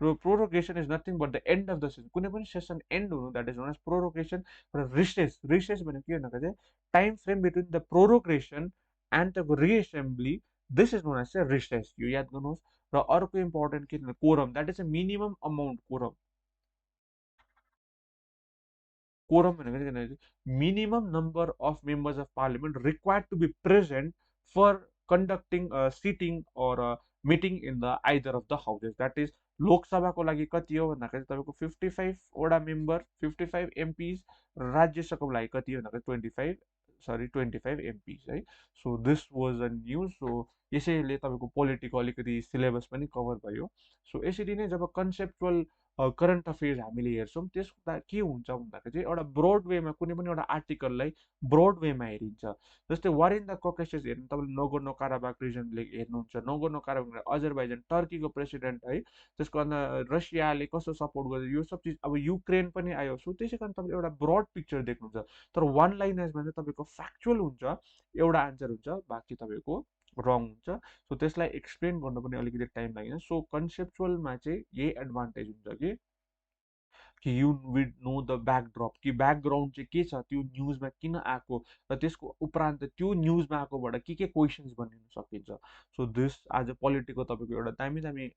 Speaker 1: prorogation is nothing but the end of the session. कुनै पनि सेसन एन्ड हुनु that is known as prorogation. र रिसेस, रिसेस भनेको के भन्दाखेरि चाहिँ time frame between the prorogation and the reassembly, this is known as चाहिँ रिसेस, यो याद गर्नुहोस्। र अर्को इम्पोर्टेन्ट के भन्दा quorum, that is a minimum amount. Quorum, quorum minimum number of members of parliament required to be present for conducting a sitting or a meeting in the either of the houses. That is लोक सभाको लागि कति हो भन्दाखेरि तपाईँको 55 वटा मेम्बर, 55 एमपीज। राज्यसभाको लागि कति हो भन्दाखेरि 25 एमपीज है। So this was a news. So यसैले तपाईँको पोलिटिको अलिकति सिलेबस पनि कभर भयो। सो यसरी नै जब कन्सेप्चुअल करेन्ट अफेयर्स हामीले हेर्छौँ त्यसमा के हुन्छ भन्दाखेरि चाहिँ एउटा ब्रोड वेमा कुनै पनि एउटा आर्टिकललाई ब्रोड वेमा हेरिन्छ। जस्तै वार इन द ककेसस हेर्नु, तपाईँले नगोर्नो काराबाख रिजनले हेर्नुहुन्छ, नगोर्नो काराबाख अजरबाइजान, टर्कीको प्रेसिडेन्ट है, त्यसको अन्त रसियाले कस्तो सपोर्ट गर्छ, यो सब चिज, अब युक्रेन पनि आयो। सो त्यसै कारण तपाईँले एउटा ब्रोड पिक्चर देख्नुहुन्छ। तर वान लाइनर्समा चाहिँ तपाईँको फ्याक्चुअल हुन्छ, एउटा आन्सर हुन्छ, बाँकी तपाईँको रङ हुन्छ। सो त्यसलाई एक्सप्लेन गर्नु पनि अलिकति टाइम लाग्छ। सो कन्सेप्चुअलमा चाहिँ यही एडभान्टेज हुन्छ कि you will know the backdrop, कि ब्याकग्राउन्ड चाहिँ के छ, त्यो न्युजमा किन आएको, र त्यसको उपरान्त त्यो न्युजमा आएकोबाट के क्वेसन्स बनिन सकिन्छ। सो दिस आज पोलिटिको तपाईँको एउटा दामी दामी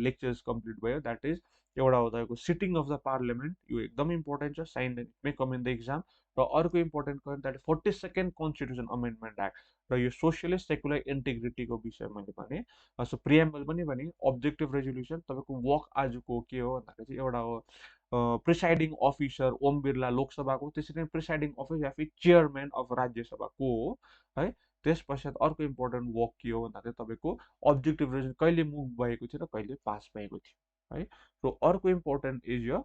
Speaker 1: लेक्चर्स कम्प्लिट भयो। द्याट इज एउटा हो तपाईँको सिटिङ अफ द पार्लियामेन्ट, यो एकदम इम्पोर्टेन्ट छ, साइन may come in the exam. र अर्को important current that 42nd constitution amendment act, र यो सोसियलिस्ट सेकुलर इन्टिग्रिटीको विषय मैले भने। सो प्रिएम्बल पनि भने, अब्जेक्टिभ रेजोल्युसन तपाईँको वर्क आजको के हो भन्दाखेरि चाहिँ एउटा हो प्रिसाइडिङ अफिसर ओम बिरला लोकसभाको, त्यसरी नै प्रिसाइडिङ अफिसर या फिर चेयरम्यान अफ राज्यसभा को हो है। त्यस पश्चात अर्को इम्पोर्टेन्ट वर्क के हो भन्दाखेरि तपाईँको अब्जेक्टिभ रेजोल्युसन कहिले मुभ भएको थियो र कहिले पास भएको थियो है। र अर्को इम्पोर्टेन्ट इज यो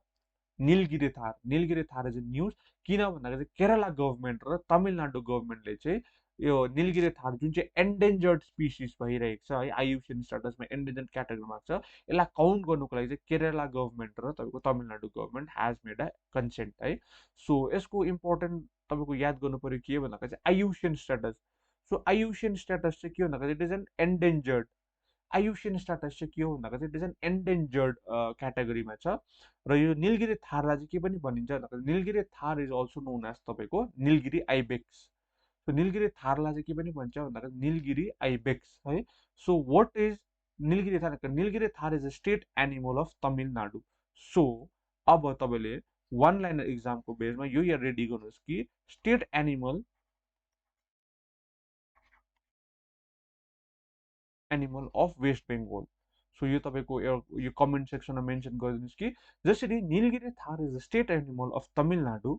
Speaker 1: Nilgiri tahr. Nilgiri Thar is news, किन भन्दाखेरि चाहिँ केरला गभर्मेन्ट र तमिलनाडु गभर्मेन्टले चाहिँ यो निलगिरी थार जुन चाहिँ एन्डेन्जर्ड स्पिसिस भइरहेको छ है, आइयुसिएन स्ट्याटसमा एन्डेन्जर्ड क्याटेगोरीमा छ, यसलाई काउन्ट गर्नुको लागि चाहिँ केरला गभर्मेन्ट र तपाईँको Tamil Nadu government has made a consent है। सो यसको इम्पोर्टेन्ट तपाईँको याद गर्नु पऱ्यो के भन्दाखेरि चाहिँ IUCN status. So IUCN status चाहिँ के भन्दाखेरि it is an endangered, IUCN status चाहिँ के हो भन्दाखेरि इट इज एन एन्डेन्जर्ड क्याटेगोरीमा छ। र यो निलगिरी थारलाई चाहिँ के पनि भनिन्छ भन्दाखेरि Nilgiri Thar is also known as तपाईँको निलगिरी आइबेक्स। सो निलगिरी थारलाई चाहिँ के पनि भन्छ भन्दाखेरि निलगिरी आइबेक्स है। So what is Nilgiri tahr? Nilgiri Thar is a state animal of Tamil Nadu. So अब तपाईँले वान लाइनर इक्जामको बेसमा यो यहाँ रेडी गर्नुहोस् कि state animal of West Bengal. So यो तपाईँको यो कमेन्ट सेक्सनमा मेन्सन गरिदिनुहोस् कि जसरी Nilgiri Thar is the state animal of Tamil Nadu,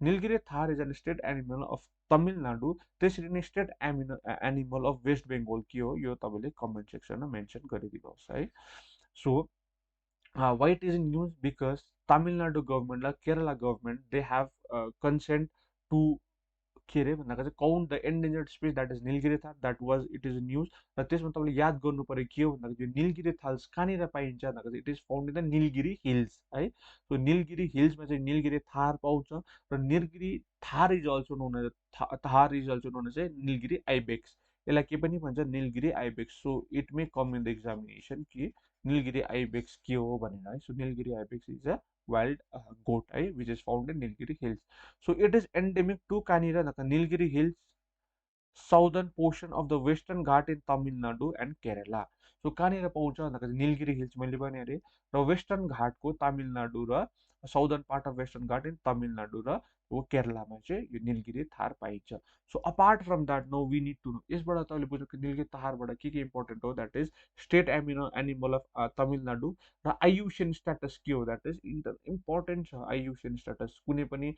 Speaker 1: Nilgiri Thar is an state animal of Tamil Nadu, त्यसरी नै state animal of West Bengal के हो, यो तपाईँले कमेन्ट सेक्सनमा मेन्सन गरिदिनुहोस् है। So why it is in news because Tamil Nadu government र Kerala government they have consent to के अरे भन्दाखेरि चाहिँ count the endangered species, that is Nilgiri tahr, that was it is news. र त्यसमा तपाईँले याद गर्नु पऱ्यो के हो भन्दाखेरि यो निलगिरी थाल कहाँनिर पाइन्छ भन्दाखेरि it is found in the Nilgiri hills है। सो निलगिरी हिल्समा चाहिँ निलगिरी थार पाउँछ, र Nilgiri Thar is also known as tahr is also known as Nilgiri ibex, यसलाई के पनि भन्छ Nilgiri ibex. So it may come in the examination कि निलगिरी आइबेक्स के हो भनेर है। So Nilgiri ibex is a wild goat है which is found in Nilgiri Hills. So it is endemic to Kanira Nilgiri Hills, southern portion of the western Ghat in Tamil Nadu and Kerala. So कहाँनिर पाउँछ भन्दाखेरि Nilgiri Hills मैले भने अरे, र वेस्टर्न घाटको तमिलनाडु र southern part of western Ghat in Tamil Nadu र हो केरलामा चाहिँ यो निलगिरी थार पाइन्छ। So apart from that no we need to know, यसबाट तपाईँले बुझ्नु कि निलगिरी थारबाट के इम्पोर्टेन्ट हो, that is state animal of Tamil Nadu, र आइयुसिएन स्ट्याटस के हो, द्याट इज इम्पोर्टेन्ट छ। आइयुसिएन स्ट्याटस कुनै पनि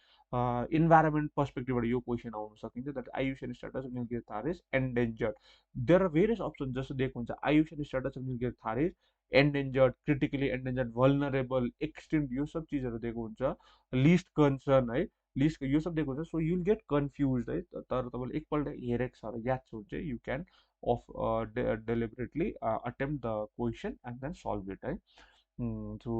Speaker 1: इन्भाइरोमेन्ट पर्सपेक्टिभबाट यो क्वेसन आउन सकिन्छ, that IUCN status of Nilgiri Thar is endangered. There are various option जस्तो दिएको हुन्छ, IUCN status of Nilgiri Thar is endangered, critically endangered, vulnerable, extinct, यो सब चिजहरू दिएको हुन्छ, लिस्ट कन्सर्न है, लिस्ट यो सब दिएको हुन्छ। सो युल गेट कन्फ्युज है, तर तपाईँले एकपल्ट हेरेको छ र याद छ भने चाहिँ you can deliberately attempt the question and then solve it है। सो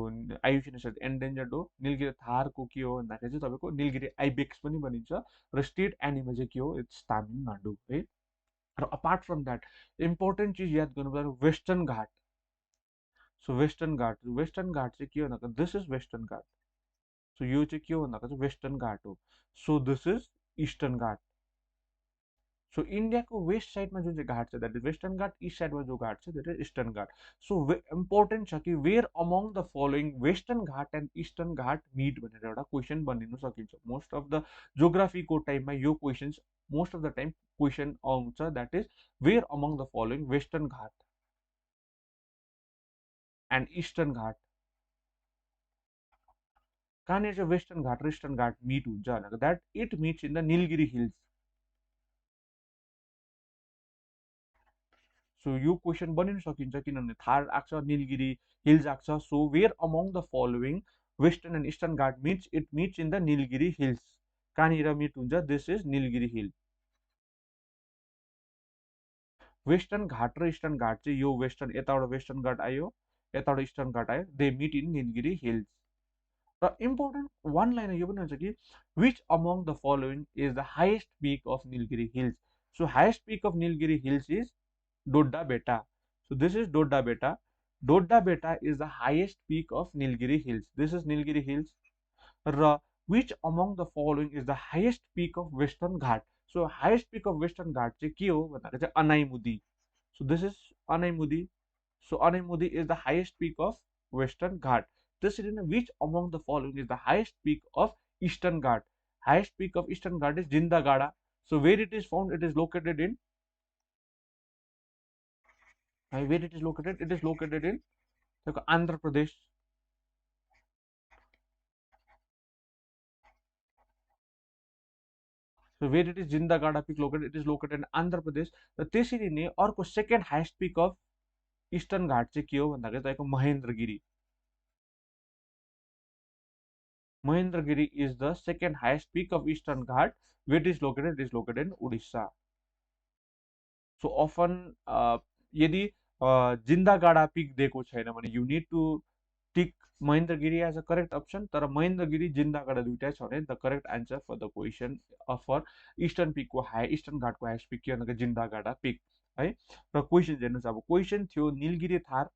Speaker 1: आइयुसिएन एन्डेन्जर्ड हो। निलगिरी थारको के हो भन्दाखेरि चाहिँ तपाईँको निलगिरी आइबेक्स पनि भनिन्छ, र स्टेट एनिमल चाहिँ के हो, इट्स तमिलनाडु है। र अपार्ट फ्रम द्याट इम्पोर्टेन्ट चिज याद गर्नुपर्ने western Ghat. So western Ghat चाहिँ के हो भन्दा this is western Ghat. So यो चाहिँ के हो भन्दा चाहिँ वेस्टर्न घाट हो। So this is eastern Ghat. So इन्डियाको वेस्ट साइडमा जुन चाहिँ घाट छ that is western Ghat, east साइडमा जो घाट छ that is eastern Ghat. So important छ कि where among the following western Ghat and eastern Ghat meet भनेर एउटा क्वेसन बनिन सकिन्छ। मोस्ट अफ द जोग्राफीको टाइममा यो questions most of the time question आउँछ, that is where among the following western Ghat and eastern Ghat, कहाँनिर चाहिँ वेस्टर्न घाट र इस्टर्न घाट मिट हुन्छ भनेको that it meets in the Nilgiri hills. So यो क्वेसन बनिन सकिन्छ किनभने थार आएको छ, निलगिरी हिल्स आएको छ। So where among the following Western and eastern Ghat meets, it meets in the Nilgiri hills. कहाँनिर मिट हुन्छ, this is Nilgiri hill. Western Ghat र इस्टर्न घाट चाहिँ यो वेस्टर्न, यताबाट वेस्टर्न घाट आयो, यताबाट इस्टर्न घाट आयो, they meet in Nilgiri Hills. र इम्पोर्टेन्ट वान लाइन यो पनि हुन्छ कि which among the following is the highest peak of Nilgiri hills. So highest peak of Nilgiri Hills is Dodda Betta. So this is Dodda Betta. Dodda Betta is the highest peak of Nilgiri Hills, this is Nilgiri Hills. र which among the following is the highest peak of western Ghat. So highest peak of western Ghat चाहिँ के हो भन्दाखेरि चाहिँ Anamudi. So this is Anamudi. So Anamudi is the highest peak of western Ghat. त्यसरी नै which among the following is the highest peak of Eastern Ghat. Highest peak of Eastern Ghat is Jindhagada. So where it is found, it is located in, where it is located, it is located in Andhra Pradesh. So where it is Jindagada peak located, it is located in Andhra Pradesh. र त्यसरी नै अर्को second highest peak of Eastern Ghat चाहिँ के हो भन्दाखेरि तपाईँको Mahendragiri. Mahendragiri is the second highest peak of Eastern Ghat, where it is located in Odisha. So often यदि जिन्दागाडा पिक दिएको छैन भने you need to tick Mahendragiri as a correct option, तर महेन्द्रगिरी जिन्दागाडा दुइटै छ भने the correct answer for the question for Eastern पिकको इस्टर्न घाटको हाइएस्ट पिक के भनेको जिन्दागाडा पिक है। र क्वेसन हेर्नुहोस्, अब क्वेसन थियो निलगिरी थार।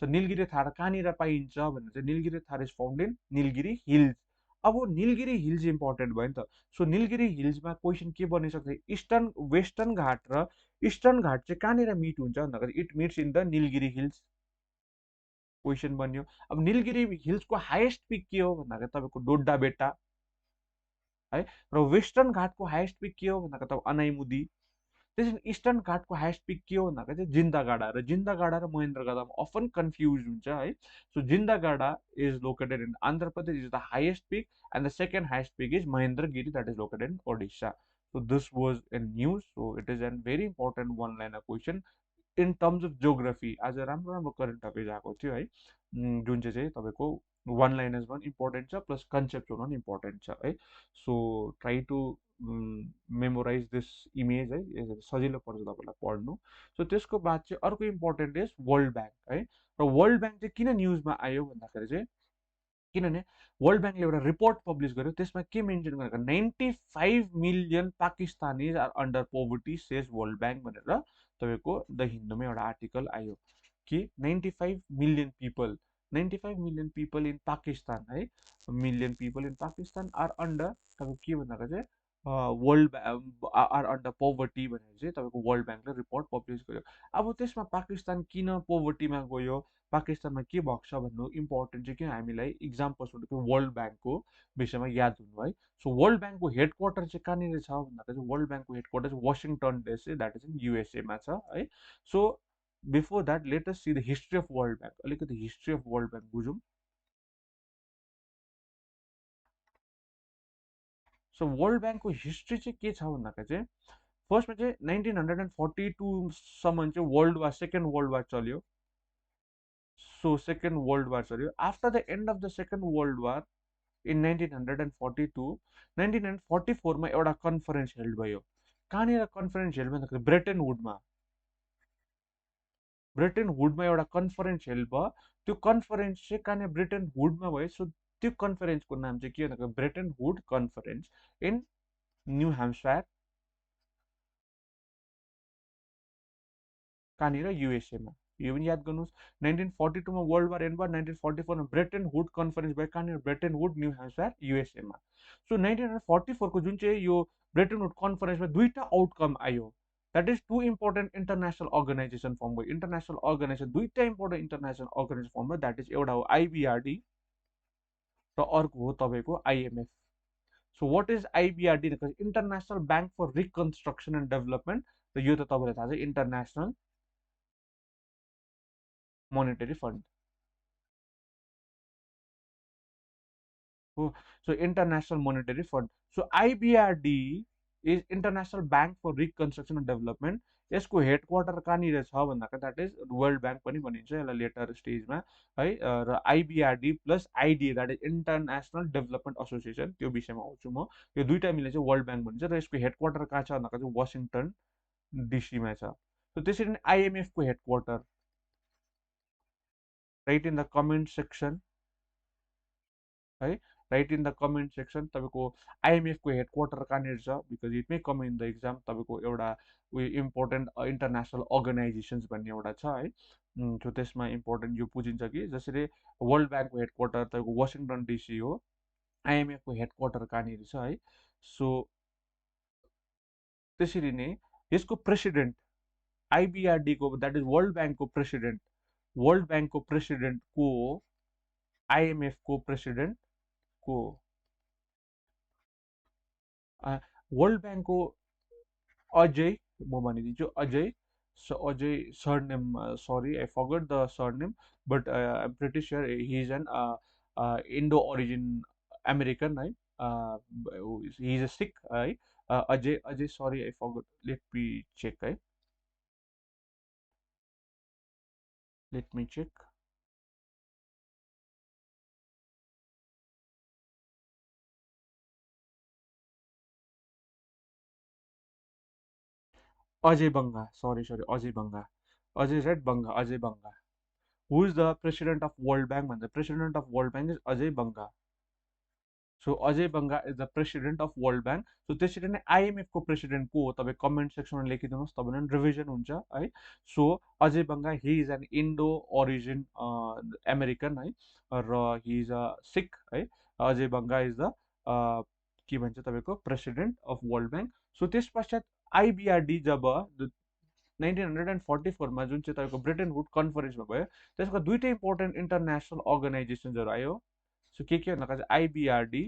Speaker 1: सो निलगिरी थार कहाँनिर पाइन्छ भने चाहिँ Nilgiri Thar is found in Nilgiri hills. अब निलगिरी हिल्स इम्पोर्टेन्ट भयो नि त। सो निलगिरी हिल्समा क्वेसन के बनिसक्छ, इस्टर्न वेस्टर्न घाट र इस्टर्न घाट चाहिँ कहाँनिर मिट हुन्छ भन्दाखेरि it meets in the Nilgiri hills. Question बन्यो। अब निलगिरी हिल्सको हाइएस्ट पिक के हो भन्दाखेरि तपाईँको डोड्डा बेटा है। र वेस्टर्न घाटको हाइएस्ट पिक के हो भन्दाखेरि तपाईँ अनाइमुदी। त्यसरी इस्टर्न घाटको हाइएस्ट पिक के हो भन्दाखेरि चाहिँ जिन्दागाडा, र जिन्दागाडा र महेन्द्रगढामा अफन कन्फ्युज हुन्छ है। So Jindhagada is located in Andhra Pradesh, is the highest peak, and the second highest peak is Mahendragiri, that is located in Odisha. So this was in news. So it is an very important one liner question in terms of geography. आज राम्रो राम्रो करेन्ट अफेयर्स आएको थियो है, जुन चाहिँ तपाईँको वान लाइनर्समा पनि इम्पोर्टेन्ट छ प्लस कन्सेप्टमा पनि इम्पोर्टेन्ट छ है। So try to memorise this image है, सजिलो पर्छ तपाईँलाई पढ्नु। सो त्यसको बाद चाहिँ अर्को इम्पोर्टेन्ट इज वर्ल्ड ब्याङ्क है। र वर्ल्ड ब्याङ्क चाहिँ किन न्युजमा आयो भन्दाखेरि चाहिँ किनभने वर्ल्ड ब्याङ्कले एउटा रिपोर्ट पब्लिस गर्यो, त्यसमा के मेन्सन गरेको 95 million Pakistanis are under poverty says World Bank भनेर तपाईँको द हिन्दूमा एउटा आर्टिकल आयो कि 95 million people, 95 million people in Pakistan है, million people in Pakistan are under तपाईँको के भन्दाखेरि चाहिँ वर्ल्ड आर अन्डर पोभर्टी भनेर चाहिँ तपाईँको वर्ल्ड ब्याङ्कले रिपोर्ट पब्लिस गर्यो। अब त्यसमा पाकिस्तान किन पोभर्टीमा गयो, पाकिस्तानमा के भएको छ भन्नु इम्पोर्टेन्ट चाहिँ किन हामीलाई इक्जाम्पल्स हुँदा वर्ल्ड ब्याङ्कको विषयमा याद हुनु है। सो वर्ल्ड ब्याङ्कको हेड क्वार्टर चाहिँ कहाँनिर छ भन्दाखेरि चाहिँ वर्ल्ड ब्याङ्कको हेड क्वार्टर चाहिँ Washington DC, that is in युएसएमा छ है। So before that let us see the history of world Bank. अलिकति हिस्ट्री अफ वर्ल्ड ब्याङ्क बुझौँ। सो वर्ल्ड ब्याङ्कको हिस्ट्री चाहिँ के छ भन्दाखेरि चाहिँ फर्स्टमा चाहिँ 1942सम्म चाहिँ world war, second world war चल्यो। सो सेकेन्ड वर्ल्ड वार चल्यो। After the end of the second world war in 1942, 1944मा एउटा कन्फरेन्स हेल्ड भयो। कहाँनिर कन्फरेन्स हेल्ड भन्दाखेरि ब्रेटन वुडमा, ब्रिटेन वुडमा एउटा कन्फरेन्स हेल्ड भयो। त्यो कन्फरेन्स चाहिँ कहाँनिर ब्रिटेन वुडमा भयो। सो त्यो कन्फरेन्सको नाम चाहिँ के भन्दाखेरि Bretton Wood conference in New Hampshire, कहाँनिर युएसएमा। यो पनि याद गर्नुहोस्। 1942मा वर्ल्ड वार एन्ड भयो, 1944मा ब्रेटन वुड कन्फरेन्स भयो, कहाँनिर ब्रेटन वुड न्यू ह्याम्पसायर युएसएमा। सो 1944को जुन चाहिँ यो ब्रेटन वुड कन्फरेन्समा दुईटा आउटकम आयो। That is two important international organisation form भयो। इन्टरनेसनल अर्गनाइजेसन दुईटा इम्पोर्टेन्ट इन्टरनेसनल अर्गनाइजेसन फर्म भयो। द्याट इज एउटा हो आइबिआरडी र अर्को हो तपाईँको IMF. So what is IBRD भनेको international bank for reconstruction and development, र यो त तपाईँलाई थाहा छ इन्टरनेसनल मोनेटरी फन्ड हो। So international monetary fund. So IBRD is International bank for reconstruction and Development. यसको हेड क्वार्टर कहाँनिर छ भन्दाखेरि द्याट इज वर्ल्ड ब्याङ्क पनि भनिन्छ यसलाई लेटर स्टेजमा है। र IBRD plus IDA that is International Development Association, त्यो विषयमा आउँछु म। यो दुईटा मिले चाहिँ वर्ल्ड ब्याङ्क भनिन्छ र यसको हेड क्वार्टर कहाँ छ भन्दाखेरि चाहिँ वासिङटन डिसीमा छ। सो त्यसरी नै आइएमएफको head quarter, right in the comment section है, right in the comment section तपाईँको आइएमएफको हेड क्वार्टर कहाँनिर छ, because it may come in the exam. तपाईँको एउटा उयो इम्पोर्टेन्ट इन्टरनेसनल अर्गनाइजेसन्स भन्ने एउटा छ है। सो त्यसमा इम्पोर्टेन्ट यो बुझिन्छ कि जसरी वर्ल्ड ब्याङ्कको हेड क्वार्टर तपाईँको वासिङटन डिसी हो, आइएमएफको हेड क्वार्टर कहाँनिर छ है। सो त्यसरी नै यसको प्रेसिडेन्ट आइबिआरडीको द्याट इज वर्ल्ड ब्याङ्कको प्रेसिडेन्ट, वर्ल्ड ब्याङ्कको प्रेसिडेन्ट को हो, आइएमएफको प्रेसिडेन्ट को हो। वर्ल्ड ब्याङ्कको अजय, म भनिदिन्छु Ajay, Ajay surname, sorry I forgot the surname, but I am pretty sure he is an Indo origin American है। हि इज अ सिख है। Ajay, Ajay, sorry I forgot, let me check है, let me check. Ajay Banga, sorry sorry, Ajay Banga, Ajay रेड Banga, Ajay Banga. Who is the president of world Bank भन्दा president of world Bank is Ajay Banga. So Ajay Banga is the president of world bank. So त्यसरी नै आइएमएफको प्रेसिडेन्ट को हो तपाईँ कमेन्ट सेक्सनमा लेखिदिनुहोस्, तपाईँलाई रिभिजन हुन्छ है। So Ajay Banga he is an Indo origin American है, र हि इज अ सिख है। अजय बङ्गा इज द के भन्छ तपाईँको president of world bank. So त्यस पश्चात आइबिआरडी जब 1944मा जुन चाहिँ तपाईँको ब्रिटेन वुड कन्फरेन्समा भयो, त्यसको दुईटै इम्पोर्टेन्ट इन्टरनेसनल अर्गनाइजेसन्सहरू आयो। सो के भन्दाखेरि चाहिँ IBRD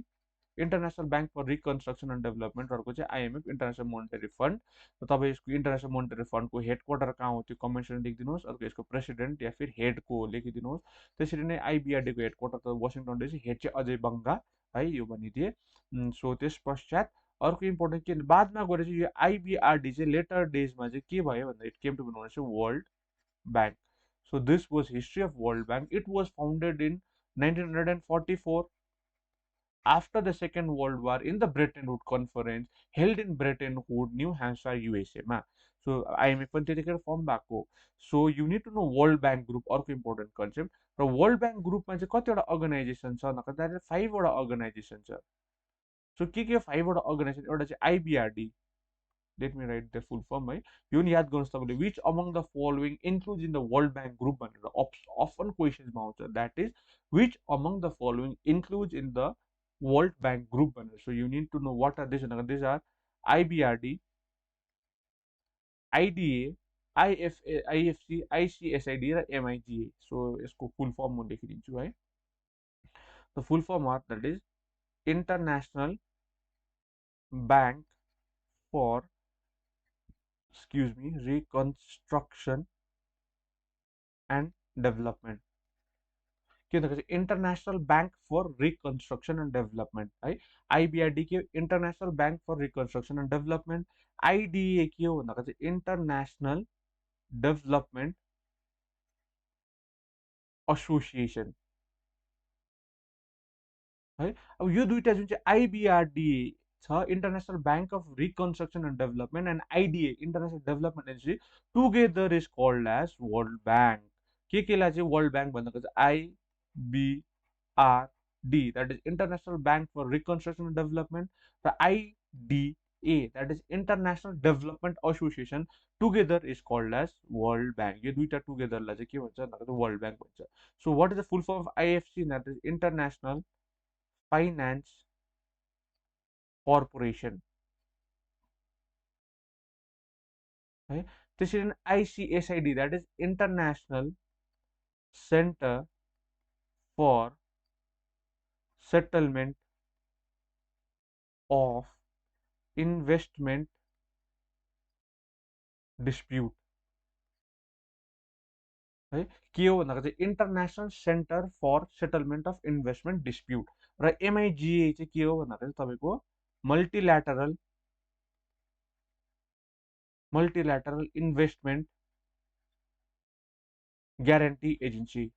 Speaker 1: International bank for reconstruction and Development, अर्को चाहिँ आइएमएफ इन्टरनेसनल मोनिटरी फन्ड। र तपाईँ यसको इन्टरनेसनल मोनिटरी फन्डको हेड क्वार्टर कहाँ हो त्यो कमेन्टमा लेखिदिनुहोस्, अर्को यसको प्रेसिडेन्ट या फिर हेडको लेखिदिनुहोस्। त्यसरी नै आइबिआरडीको हेड क्वार्टर त वासिङटन डिसी, हेड चाहिँ अजय बङ्गा है, यो भनिदिए। सो त्यस पश्चात अर्को इम्पोर्टेन्ट के बादमा गएर चाहिँ यो आइबिआरडी चाहिँ लेटर डेजमा चाहिँ के भयो भन्दा it came to be known as world bank. So this was history of world bank. It was founded in 1944 after the Second World War in the Bretton Woods Conference held in Bretton Woods, New Hampshire, USA मा। सो आइएमएफ पनि त्यतिखेर फर्म भएको। So you need to know world bank group, अर्को इम्पोर्टेन्ट कन्सेप्ट। र वर्ल्ड ब्याङ्क ग्रुपमा चाहिँ कतिवटा अर्गनाइजेसन छ भन्दाखेरि 5वटा अर्गनाइजेसन छ। सो के 5वटा अर्गनाइजेसन, एउटा चाहिँ IBRD, let me write the full form है, यो नि याद गर्नुहोस् तपाईँले, which among the following include in the World bank group भनेर अफन क्वेसन्समा आउँछ। That is which among the following include in the World Bank Group भनेर. So you need to know what are these. These are IBRD, IDA, IFA, IFC, ICSID र MIGA. So यसको फुल फर्म म लेखिदिन्छु है. The full form are that is International Bank for, excuse me, Reconstruction and Development. के हुन्छ International bank for reconstruction and Development है. आइबिआरडी के International bank for reconstruction and Development. IDA के हो भन्दा चाहिँ इन्टरनेसनल डेभलपमेन्ट एसोसिएसन है. अब यो दुईटा जुन चाहिँ आइबिआरडी छ, International Bank of Reconstruction and Development, and IDA International Development Agency, together is called as world Bank. केलाई चाहिँ वर्ल्ड ब्याङ्क भन्दा चाहिँ आइबिआरडी, that is International Bank for Reconstruction and Development, र IDA, that is International Development Association, together is called as World Bank. यो दुईटा टुगेदरलाई चाहिँ के भन्छ भन्दा वर्ल्ड ब्याङ्क भन्छ. So what is the full form of IFC? that is International Finance Corporation है. त्यसरी नै आइसिएसआइडी, that is International Center for Settlement of Investment Dispute है. के हो भन्दा चाहिँ international centre for settlement of investment dispute. र एमआइजिए चाहिँ के हो भन्दा चाहिँ तपाईँको मल्टिल्याटरल इन्भेस्टमेन्ट ग्यारेन्टी एजेन्सी.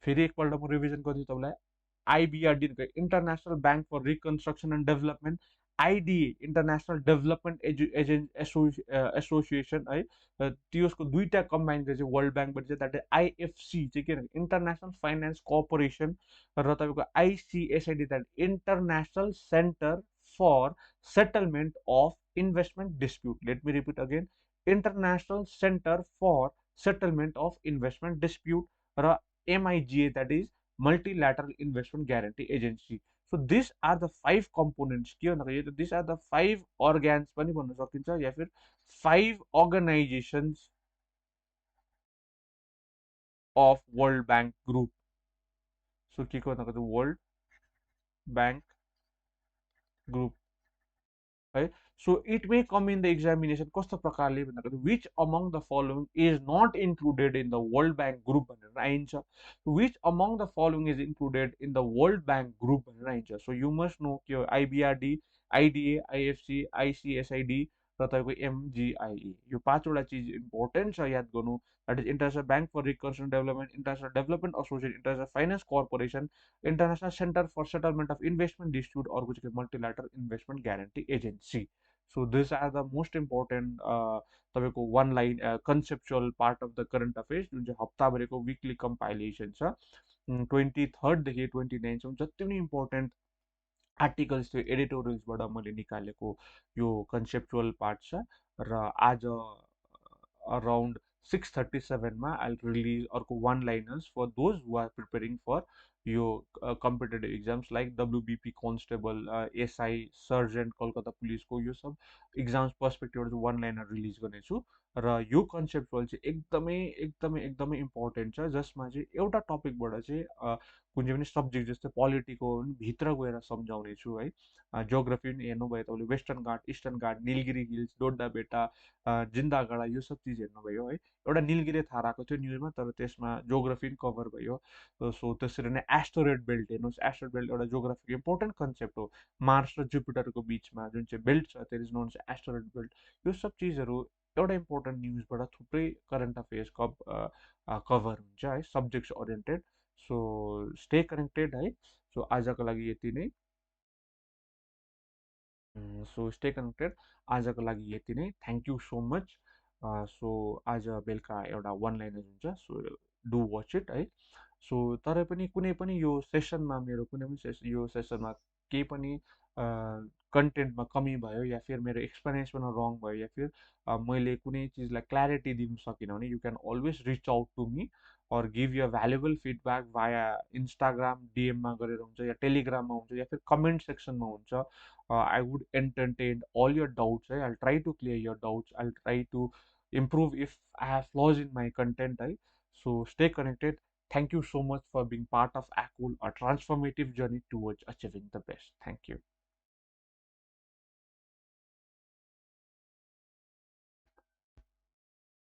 Speaker 1: फेरि एकपल्ट म रिभिजन गर्छु तपाईँलाई. IBRD International bank for reconstruction and Development, IDA International Development Association है. त्यसको दुईटा कम्बाइन गरेर चाहिँ वर्ल्ड ब्याङ्क बन्छ. द्याट इज आइएफसी चाहिँ के भन्दा इन्टरनेसनल फाइनेन्स कर्पोरेसन, र तपाईँको ICSID that International centre for settlement of investment Dispute. Let me repeat again, International centre for settlement of investment dispute, र MIGA, that is Multilateral Investment Guarantee Agency. So these are the 5 components. के भन्दाखेरि these are the 5 organs पनि भन्न सकिन्छ, या फिर 5 organizations of World Bank Group. So के को भन्दाखेरि World Bank Group है. So it may come in the examination कस्तो प्रकारले भन्दाखेरि which among the following is not included in the World Bank Group भनेर आइन्छ. Which among the following is included in the World Bank Group भनेर आइन्छ. So you must know के IBRD, IDA, IFC, ICSID र तपाईँको MGIA, यो 5वटा चिज इम्पोर्टेन्ट छ याद गर्नु. That is International bank for Reconstruction Development, International Development Association, International Finance Corporation, International centre for settlement of investment Dispute, अर्को चाहिँ Multilateral Investment Guarantee Agency. So these are the most important तपाईँको one line conceptual part of the current affairs जुन चाहिँ हप्ताभरिको विकली कम्पाइलेसन छ. 23rd देखि 29 जति पनि इम्पोर्टेन्ट आर्टिकल्स थियो एडिटोरियल्सबाट मैले निकालेको यो कन्सेप्चुअल पार्ट छ. र आज अराउन्ड 6:37 मा आई रिलिज अर्को one liners for those who are preparing for यो competitive exams like WBP constable, SI, sergeant, Calcutta पुलिसको यो सब इक्जाम्स पर्सपेक्टिभबाट चाहिँ वान लाइनर रिलिज गर्नेछु. र यो कन्सेप्चुअल चाहिँ एकदमै एकदमै एकदमै इम्पोर्टेन्ट छ, जसमा चाहिँ एउटा टपिकबाट चाहिँ कुन चाहिँ पनि सब्जेक्ट जस्तै पोलिटीको भित्र गएर सम्झाउने छु है. जियोग्राफी पनि हेर्नुभयो तपाईँले, वेस्टर्न घाट, इस्टर्न घाट, निलगिरी हिल्स, डोड्डा बेटा, जिन्दागढा, यो सब चिज हेर्नुभयो है. एउटा निलगिरी थाहा आएको थियो न्युजमा, तर त्यसमा जियोग्राफी पनि कभर भयो. सो त्यसरी नै एस्टोरेड बेल्ट हेर्नुहोस्. एस्टोरेड बेल्ट एउटा जियोग्राफीको इम्पोर्टेन्ट कन्सेप्ट हो. मार्स र जुपिटरको बिचमा जुन चाहिँ बेल्ट छ त्यो इज नोन एज एस्टोरेड बेल्ट. यो सब चिजहरू एउटा इम्पोर्टेन्ट न्युजबाट थुप्रै करेन्ट अफेयर्स कभर हुन्छ है, subjects oriented. So stay connected है. सो आजको लागि यति नै. So stay connected. आजको लागि यति नै. Thank you so much. So आज बेलुका एउटा वान लाइनर हुन्छ, सो डु वाच इट है. सो तर पनि कुनै पनि यो सेसनमा मेरो कुनै पनि यो सेसनमा केही पनि कन्टेन्टमा कमी भयो या फिर मेरो एक्सप्लेनेसनमा रङ भयो या फिर मैले कुनै चिजलाई क्ल्यारिटी दिन सकिनँ भने you can always reach out to me or give your valuable feedback via Instagram डिएममा गरेर हुन्छ या टेलिग्राममा हुन्छ या फिर कमेन्ट सेक्सनमा हुन्छ I would entertain all your doubts है I'll try to clear your doubts I'll try to improve if I have flaws in my content है so stay connected thank you so much for being part of ACOL a transformative journey towards achieving the best thank you